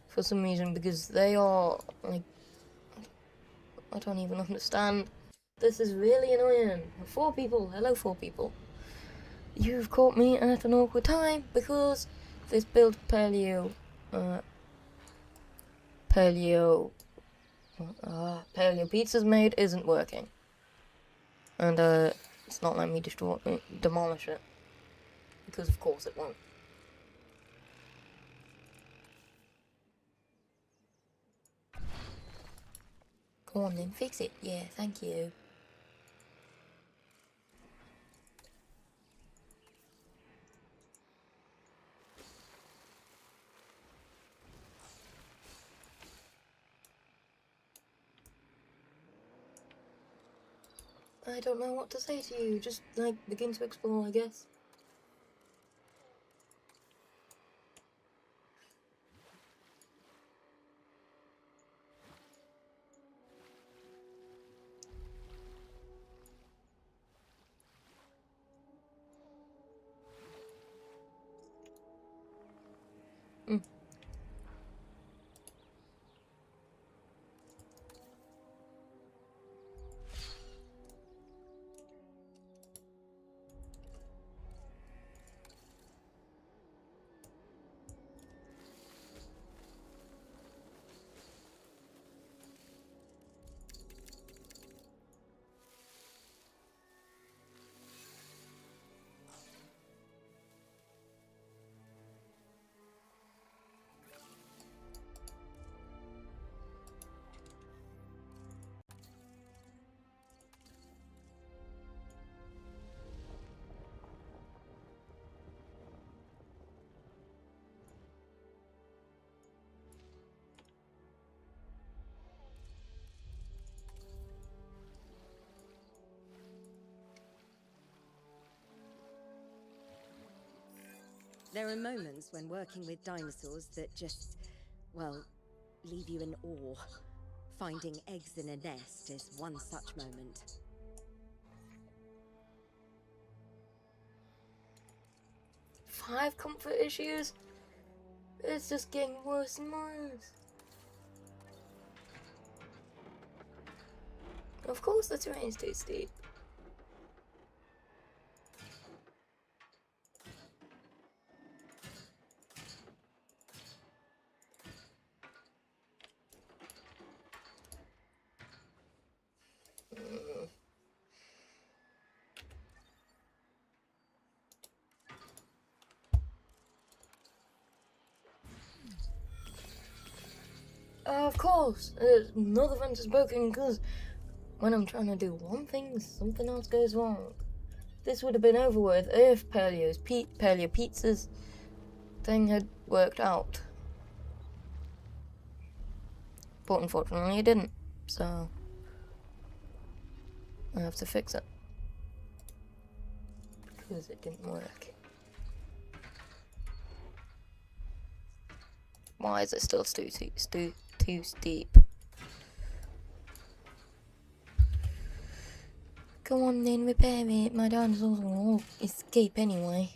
S1: For some reason, because they are, like, I don't even understand. This is really annoying. 4 people. Hello, 4 people. You've caught me at an awkward time because this build paleo pizza's made isn't working. And it's not letting me demolish it. Because of course it won't. Go on then, fix it. Yeah, thank you. I don't know what to say to you. Just, like, begin to explore, I guess.
S7: There are moments when working with dinosaurs that just, well, leave you in awe. Finding eggs in a nest is one such moment.
S1: Five comfort issues? It's just getting worse and worse. Of course the terrain's too steep. Of course, another vent is broken because when I'm trying to do one thing, something else goes wrong. This would have been over with if Paleo Pizza's thing had worked out. But unfortunately it didn't, so I have to fix it. Because it didn't work. Why is it still too steep? Come on then, repair it. My dinosaurs will all escape anyway.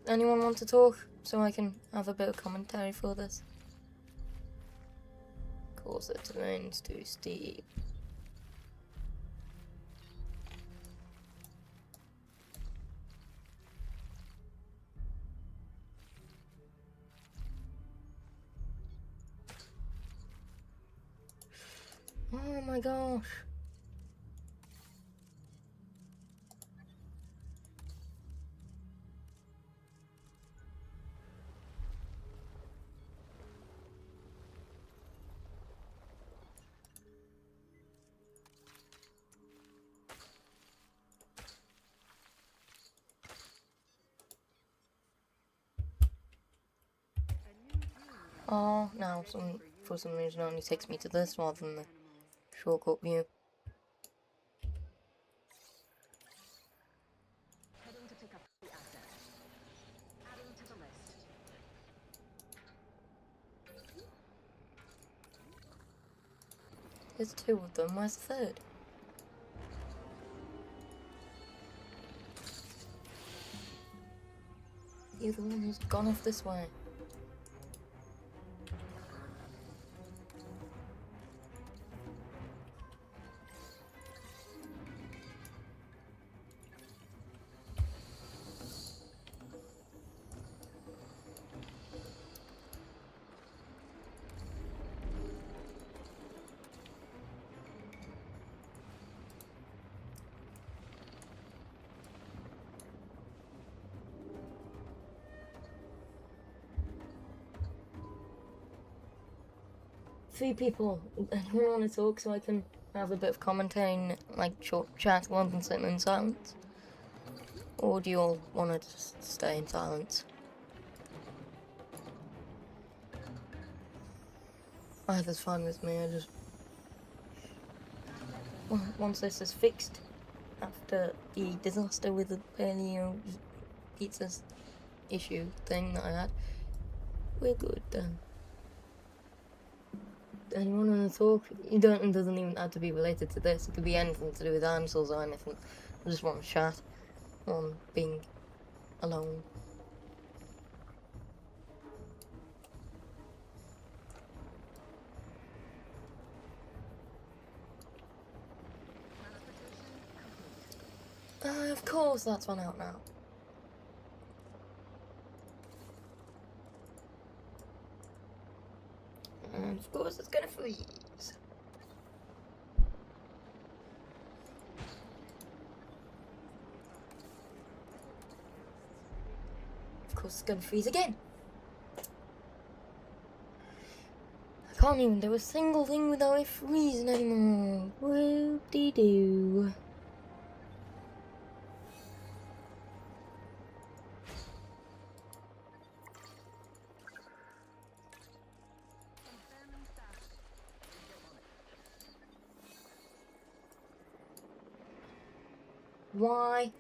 S1: Anyone want to talk so I can have a bit of commentary for this? Of course, the terrain's too steep. Oh my gosh. Oh, now for some reason it only takes me to this rather than the shortcut view.
S2: Heading to pick up the asset. Adding to the list.
S1: There's two of them, where's the third? You're the one who's gone off this way. Three people. Anyone want to talk so I can have a bit of commentating, like short chat rather than sitting in silence? Or do you all want to just stay in silence? Either's fine with me, I just... Well, once this is fixed, after the disaster with the paleo pizzas issue thing that I had, we're good then. Anyone want to talk? It doesn't even have to be related to this. It could be anything to do with dinosaurs or anything. I just want to chat on being alone. Of course that's run out now. And of course it's gonna freeze. Of course it's gonna freeze again. I can't even do a single thing without it freezing anymore. Whoop-de-doo. Why?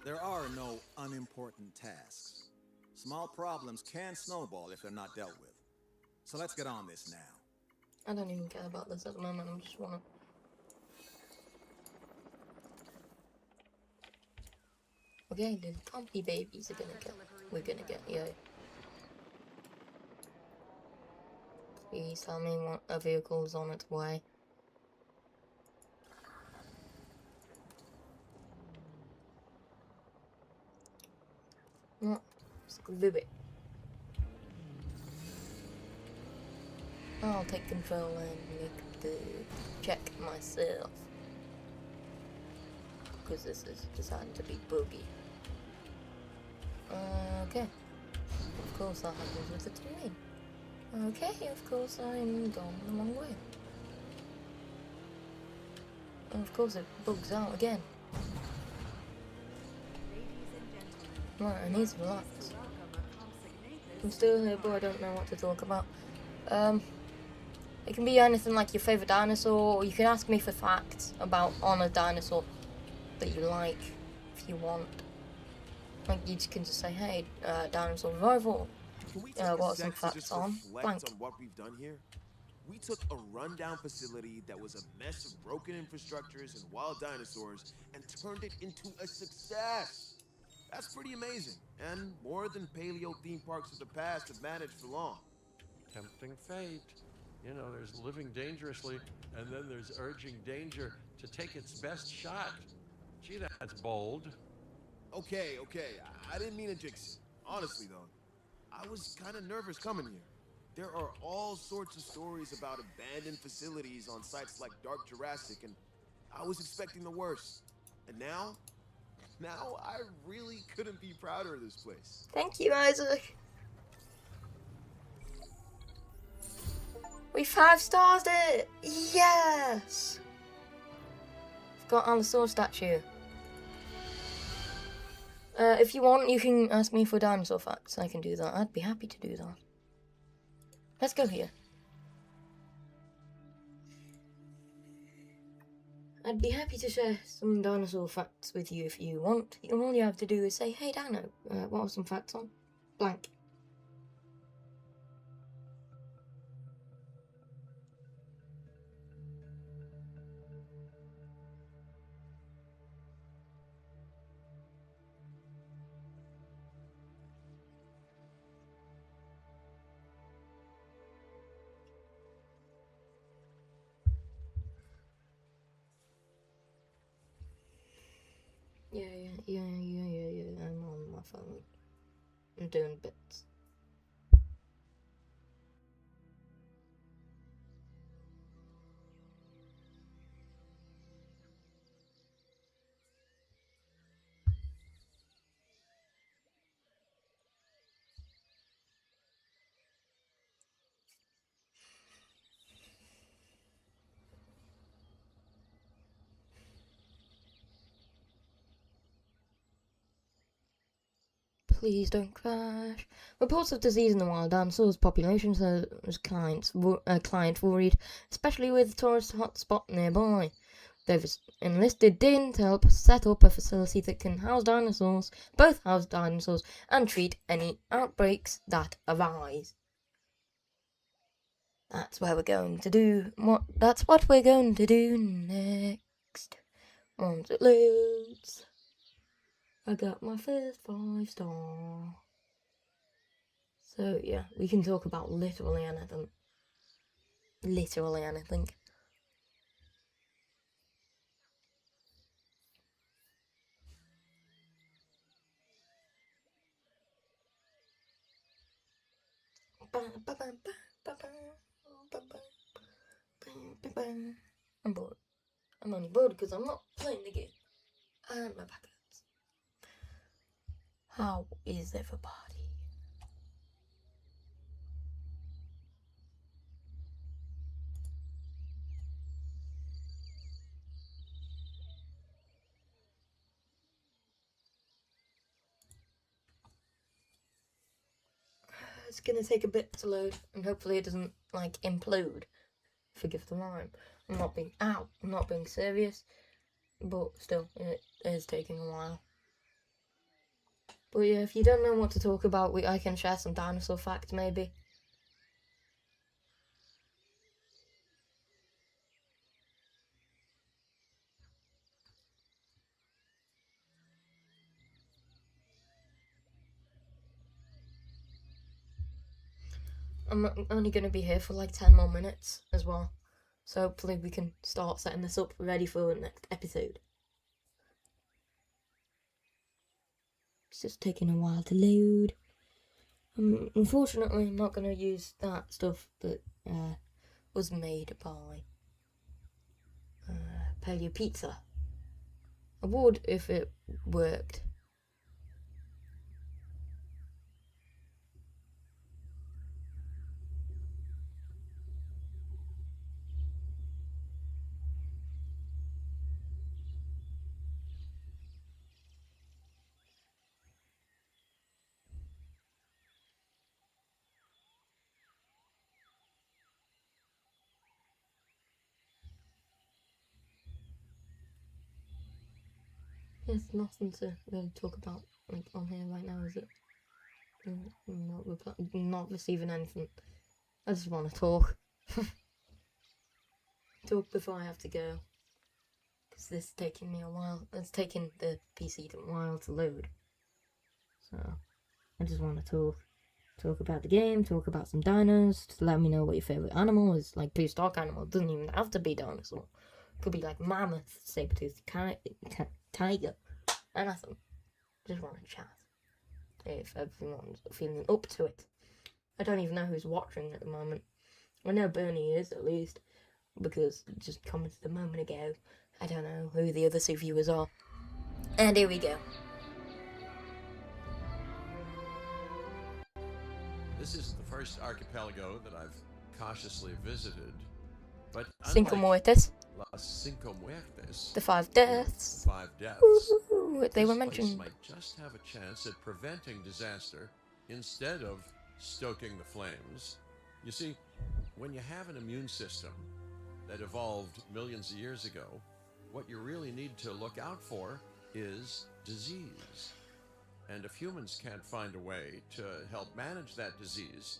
S9: There are no unimportant tasks. Small problems can snowball if they're not dealt with. So let's get on this now.
S1: I don't even care about this at the moment, I just wanna... Okay, the Pompey babies are we're gonna get, yeah. Please tell me what a vehicle's on its way. Let's glue it. I'll take control and make the check myself. Because this is designed to be boogie. Okay. Of course that happens with the terrain. Okay, of course I'm going the wrong way. And of course it bugs out again. Right, I need to relax. I'm still here, but I don't know what to talk about. It can be anything like your favourite dinosaur, or you can ask me for facts about on a dinosaur that you like, if you want. Like, you can just say, hey, dinosaur revival. What are some facts on blank?
S4: On what we've done here? We took a rundown facility that was a mess of broken infrastructures and wild dinosaurs and turned it into a success. That's pretty amazing, and more than paleo theme parks of the past have managed for long.
S8: Tempting fate. You know, there's living dangerously, and then there's urging danger to take its best shot. Gee, that's bold.
S4: Okay, I didn't mean to jinx it. Honestly, though, I was kind of nervous coming here. There are all sorts of stories about abandoned facilities on sites like Dark Jurassic, and I was expecting the worst. And now I really couldn't be prouder of this place.
S1: Thank you, Isaac. We 5-starred it! Yes! I've got Allosaurus statue. If you want, you can ask me for dinosaur facts. I can do that. I'd be happy to do that. Let's go here. I'd be happy to share some dinosaur facts with you if you want. All you have to do is say, hey Dino, what are some facts on? Blank. Yeah. I'm on my phone. I'm doing bits. Please don't crash. Reports of disease in the wild dinosaurs populations has clients worried, especially with a tourist hotspot nearby. They've enlisted Din to help set up a facility that can house dinosaurs, and treat any outbreaks that arise. That's what we're going to do. That's what we're going to do next. Once it loads. I got my first 5-star. So yeah, we can talk about literally anything. Literally anything. I'm bored. I'm only bored because I'm not playing the game. And my back hurts. How is everybody? It's gonna take a bit to load, and hopefully it doesn't like implode. Forgive the rhyme. I'm not being serious, but still, it is taking a while. But yeah, if you don't know what to talk about, I can share some dinosaur facts maybe. I'm only going to be here for like 10 more minutes as well. So hopefully we can start setting this up ready for the next episode. It's just taking a while to load. Unfortunately, I'm not going to use that stuff that was made by Paleo Pizza. I would if it worked. There's nothing to really talk about on here right now, is it? Not receiving anything. I just want to talk. Talk before I have to go. Because this is taking me a while. It's taking the PC a while to load. So, I just want to talk. Talk about the game, talk about some dinos. Just let me know what your favourite animal is. Like, prehistoric animal. It doesn't even have to be dinosaur. It could be like mammoth, saber-toothed tiger. Anything. Just want to chat. If everyone's feeling up to it. I don't even know who's watching at the moment. I know Bernie is, at least, because it just commented a moment ago. I don't know who the other 2 viewers are. And here we go.
S8: This isn't the first archipelago that I've cautiously visited, but
S1: Cinco
S8: unlike
S1: Muertes.
S8: Las Cinco Muertes,
S1: The 5 deaths.
S8: the 5 deaths,
S1: Ooh, they were
S8: this
S1: mentioned.
S8: place might just have a chance at preventing disaster instead of stoking the flames. You see, when you have an immune system that evolved millions of years ago, what you really need to look out for is disease. And if humans can't find a way to help manage that disease,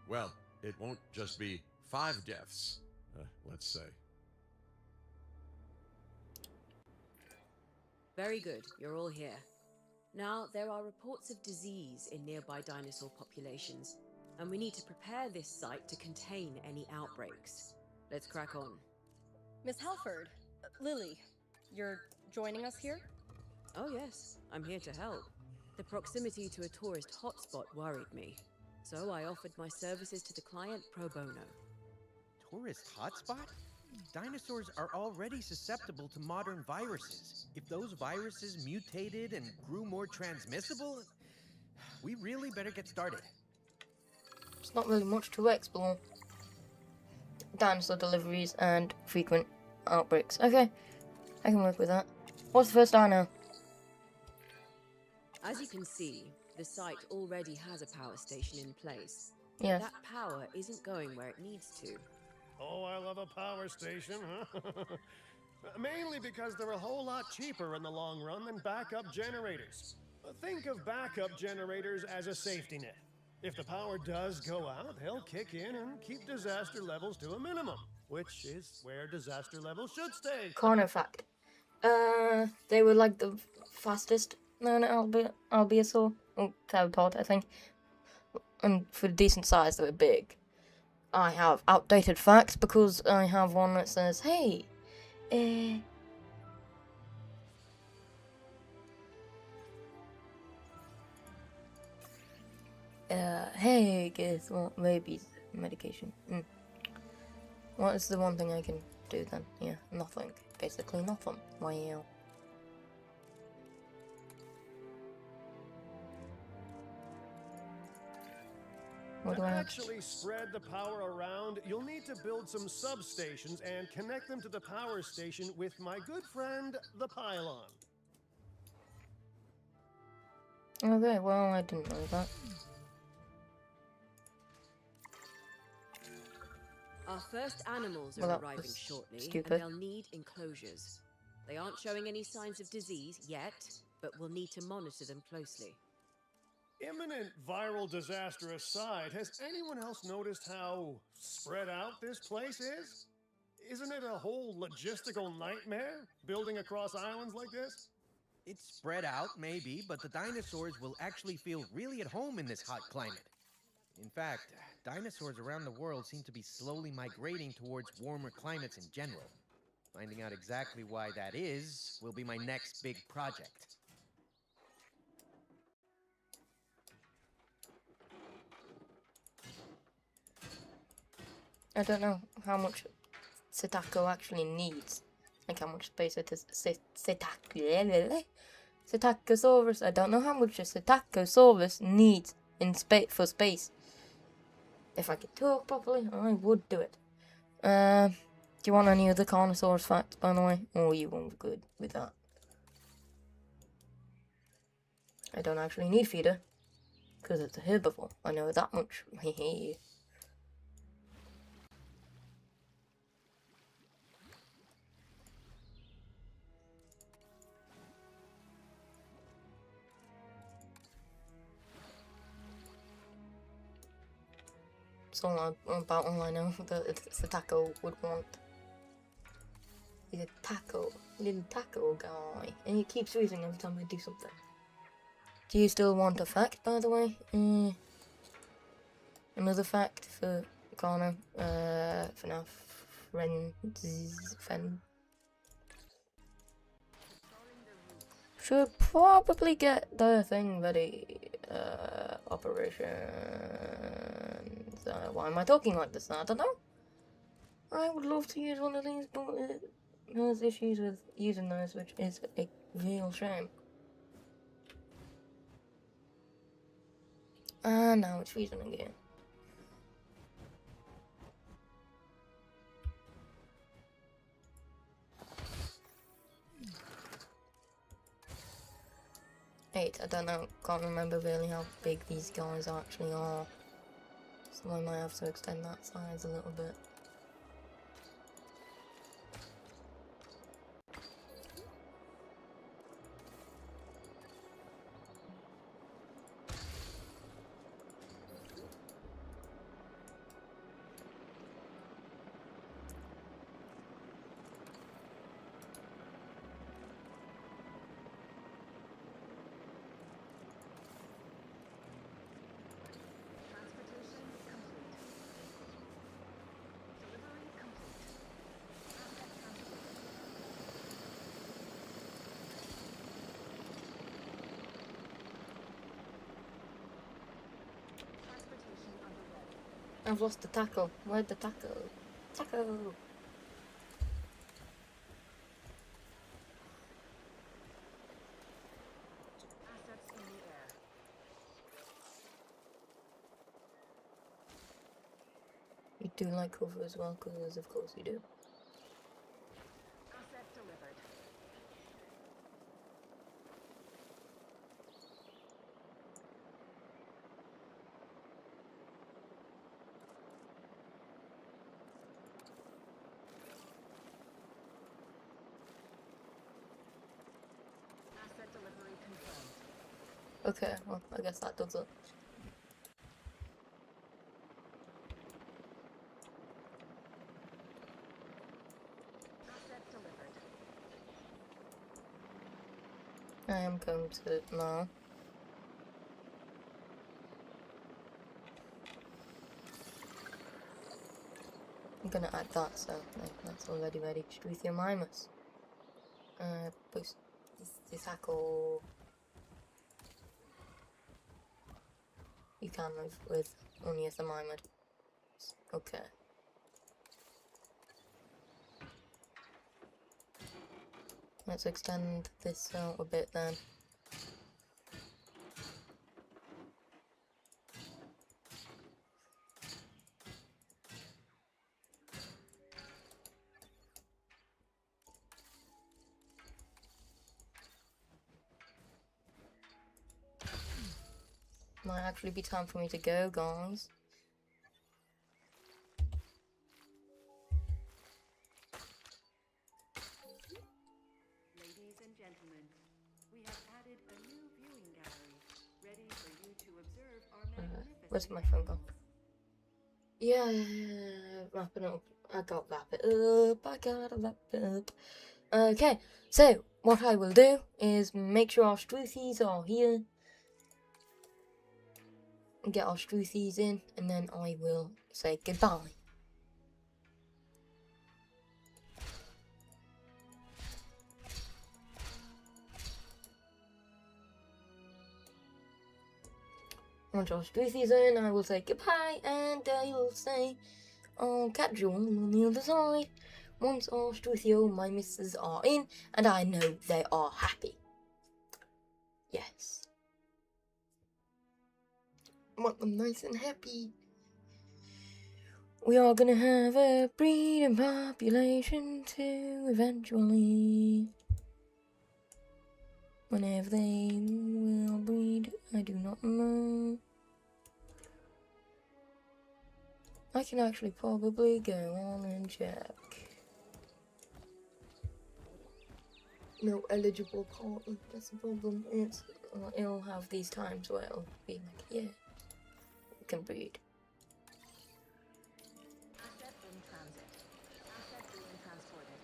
S8: well, it won't just be 5 deaths, let's say.
S12: Very good, you're all here. Now, there are reports of disease in nearby dinosaur populations, and we need to prepare this site to contain any outbreaks. Let's crack on.
S10: Miss Halford, Lily, you're joining us here?
S12: Oh yes, I'm here to help. The proximity to a tourist hotspot worried me, so I offered my services to the client pro bono.
S11: Tourist hotspot? Dinosaurs are already susceptible to modern viruses. If those viruses mutated and grew more transmissible, we really better get started.
S1: It's not really much to explore. Dinosaur deliveries and frequent outbreaks. Okay, I can work with that. What's the first dino?
S12: As you can see, the site already has a power station in place.
S1: Yes.
S12: That power isn't going where it needs to.
S5: Oh, I love a power station, huh? Mainly because they're a whole lot cheaper in the long run than backup generators. Think of backup generators as a safety net. If the power does go out, they'll kick in and keep disaster levels to a minimum, which is where disaster levels should stay.
S1: Corner fact. They were like the fastest known albeosaur, or theropod, I think. And for decent size, they were big. I have outdated facts because I have one that says, hey, hey, guess what? Maybe medication. What is the one thing I can do then? Yeah, nothing. Basically nothing. Wow. What do
S5: To
S1: I have?
S5: actually spread the power around, you'll need to build some substations and connect them to the power station with my good friend, the pylon.
S1: Okay, well, I didn't know that.
S12: Our first animals
S1: Well,
S12: are
S1: that
S12: arriving
S1: was
S12: shortly,
S1: stupid.
S12: and they'll need enclosures. They aren't showing any signs of disease yet, but we'll need to monitor them closely.
S5: Imminent viral disaster aside, has anyone else noticed how spread out this place is? Isn't it a whole logistical nightmare, building across islands like this?
S11: It's spread out, maybe, but the dinosaurs will actually feel really at home in this hot climate. In fact, dinosaurs around the world seem to be slowly migrating towards warmer climates in general. Finding out exactly why that is will be my next big project.
S1: I don't know how much Setako actually needs. Like how much space it is. Setacosaurus. I don't know how much a Setacosaurus needs in for space. If I could talk properly, I would do it. Do you want any other Carnosaurus facts, by the way? Or you won't be good with that? I don't actually need feeder, because it's a herbivore. I know that much. Hehe. That's all about all I know that the taco would want. He's a little taco guy, and he keeps freezing every time I do something. Do you still want a fact, by the way? Another fact for Connor, FNAF, Fen. Should probably get the thing ready, Operation why am I talking like this? I don't know. I would love to use one of these, but there's issues with using those, which is a real shame. And now it's freezing again. I don't know, can't remember really how big these guys actually are. So I might have to extend that size a little bit.
S2: Transportation complete. Delivery complete. Asset transported. Transportation underway.
S1: I've lost the tackle. Where'd the tackle? Tackle!
S2: Assets in the air.
S1: You do like cover as well, because of course you do.
S2: Asset delivered. Asset delivery confirmed.
S1: Okay, well, I guess that does it.
S2: Asset delivered.
S1: I am going to now. I'm gonna add that, so that's already ready. Struthiomimus. Boost the tackle. You can move with only a Thermimid. Okay. Let's extend this out a bit then. Might actually be time for me to go, guys.
S3: Ladies and gentlemen, we have added a new viewing gallery, ready for you to observe our magnificent
S1: Where's my phone gone? Yeah, wrap it up. I gotta wrap it up. I gotta wrap it up. Okay, so what I will do is make sure our Struthies are here. Get our Struthies in, and then I will say goodbye. Once our Struthies are in, I will say goodbye, and I will say I'll catch you on the other side. Once our Struthiomimuses are in, and I know they are happy. Yes. I want them nice and happy. We are gonna have a breeding population too, eventually. Whenever they will breed, I do not know. I can actually probably go on and check. No eligible partner, that's the problem. It'll have these times where it'll be like, yeah, you can breed.
S2: Asset in transit. Asset being transported.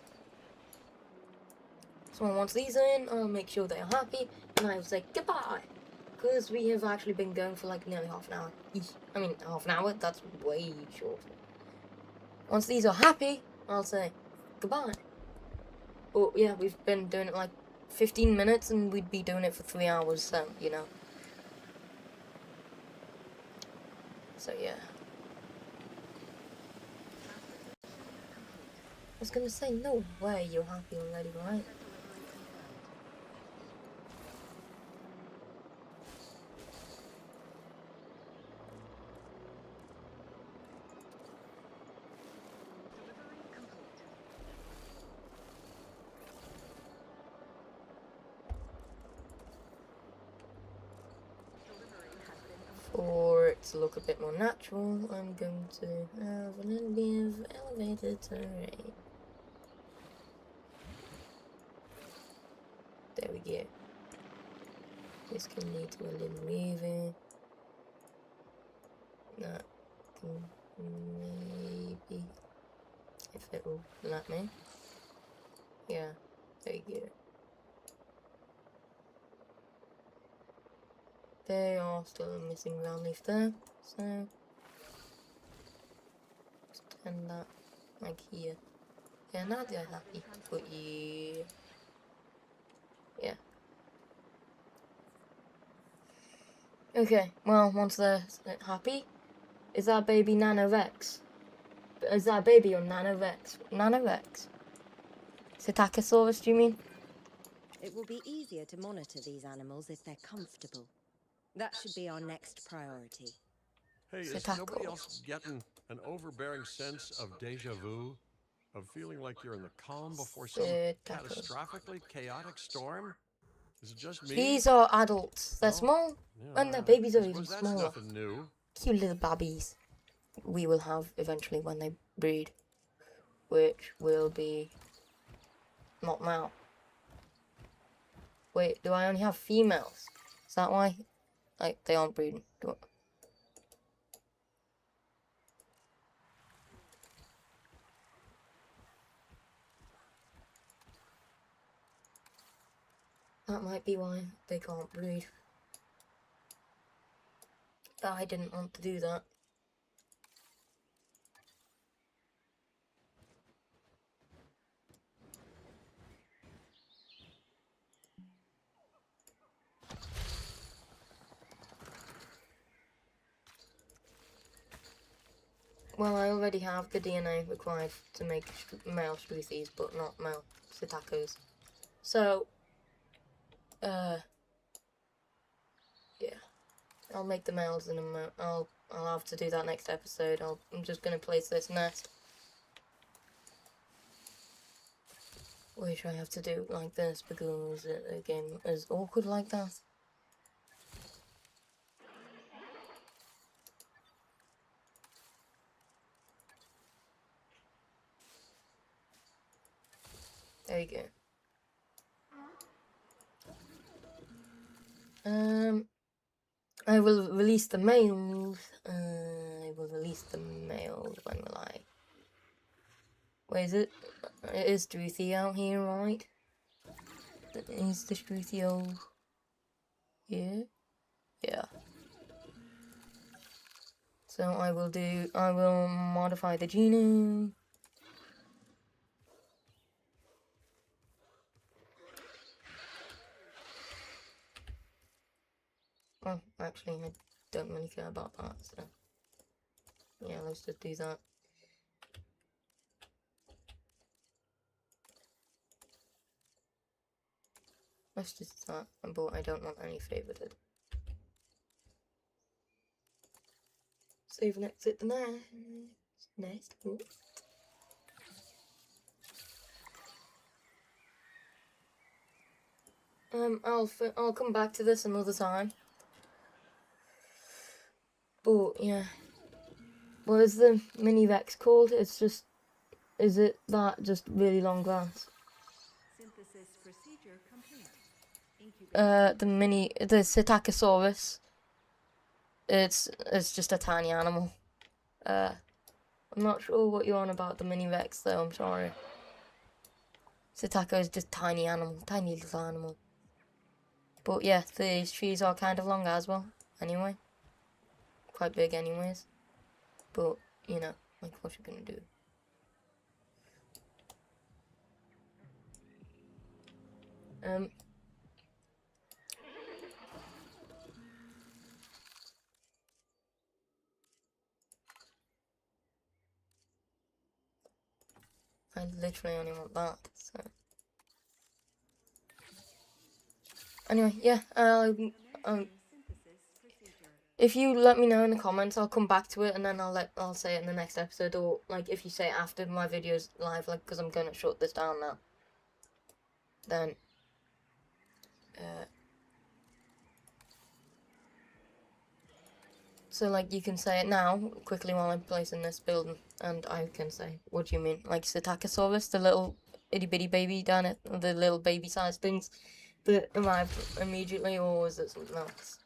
S1: So once these are in, I'll make sure they're happy, and I will say goodbye. Because we have actually been going for like nearly half an hour. I mean, half an hour, that's way short. Once these are happy, I'll say goodbye. But yeah, we've been doing it like 15 minutes, and we'd be doing it for 3 hours, so, you know. So yeah. was gonna say, no way you're happy already, right? For it to look a bit more natural, I'm going to have a little bit of elevated terrain. There we go. This can lead to a little river. That can maybe, if it will let me. Yeah, there you go. They are still missing ground leaf there, so extend that like here. Yeah, now they're happy. But yeah. Okay, well, once they're happy, is that baby Nanovex? Is that baby or Nanovex? Nanovex? Psittacosaurus, do you mean?
S7: It will be easier to monitor these animals if they're comfortable. That should be our next priority.
S8: Hey, is nobody else getting an overbearing sense of deja vu? Of feeling like you're in the calm before some catastrophically chaotic storm? Is it just me?
S1: These are adults. They're small,
S8: Yeah,
S1: and their babies are even
S8: that's
S1: smaller.
S8: nothing new.
S1: Cute little babbies. We will have eventually when they breed, which will be not now. Wait, do I only have females? Is that why? Like, they aren't breeding. That might be why they can't breed. I didn't want to do that. Well, I already have the DNA required to make male Struthies, but not male Psittacos. So, yeah. I'll make the males in a I'll have to do that next episode. I'm just gonna place this nest. Which I have to do like this because the game is awkward like that. There you go. I will release the males. I will release the males. When will I? Wait, is it? It is Struthie out here, right? Is the Struthio here? Yeah. So I will modify the genome. Oh, actually, I don't really care about that, so yeah, let's just do that. Let's just do that, but I don't want any favorited. Save and exit the nest. Ooh. I'll come back to this another time. But yeah, what is the mini Vex called? It's just, is it that just really long grass?
S3: Synthesis procedure complete.
S1: The Psittacosaurus. It's just a tiny animal. I'm not sure what you're on about the mini Vex though. I'm sorry. Psittaco is just tiny animal, tiny little animal. But yeah, these trees are kind of long as well. Anyway, quite big anyways. But you know, like what you're gonna do. I I literally only want that, so. Anyway, yeah, if you let me know in the comments, I'll come back to it, and then I'll say it in the next episode, or like if you say it after my video's live, like because I'm gonna shut this down now. Then, so like you can say it now quickly while I'm placing this building, and I can say, what do you mean? Like Psittacosaurus, the little itty bitty baby down it, the little baby sized things that arrived immediately, or was it something else?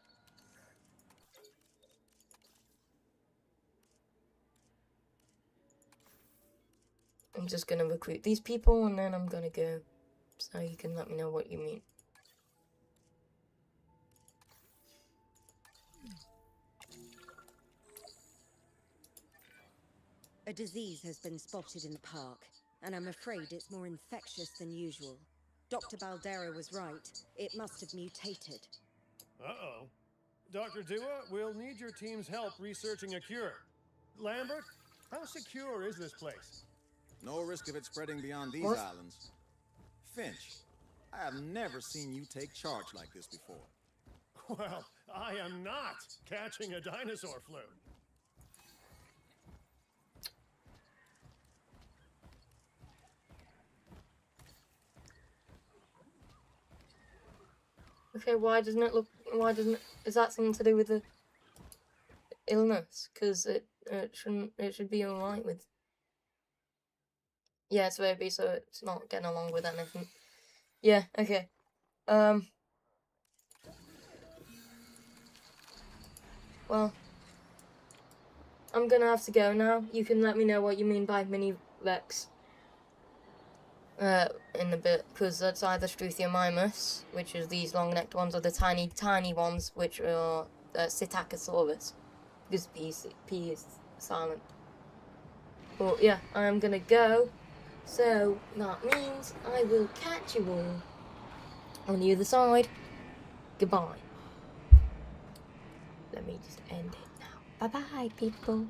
S1: I'm just gonna recruit these people and then I'm gonna go, so you can let me know what you mean.
S7: A disease has been spotted in the park, and I'm afraid it's more infectious than usual. Dr. Baldera was right. It must have mutated.
S5: Uh-oh. Dr. Dua, we'll need your team's help researching a cure. Lambert, how secure is this place?
S9: No risk of it spreading beyond these
S1: What?
S9: islands. Finch, I have never seen you take charge like this before.
S5: Well, I am not catching a dinosaur flu.
S1: Okay, why doesn't it, is that something to do with the illness? Because it should be alright with, yeah, it's baby, so it's not getting along with anything. Yeah, okay. Well, I'm gonna have to go now. You can let me know what you mean by mini Rex in a bit, because that's either Struthiomimus, which is these long-necked ones, or the tiny ones, which are Psittacosaurus, because P is silent. But yeah, I'm gonna go, so that means I will catch you all on the other side. Goodbye. Let me just end it now. Bye-bye, people.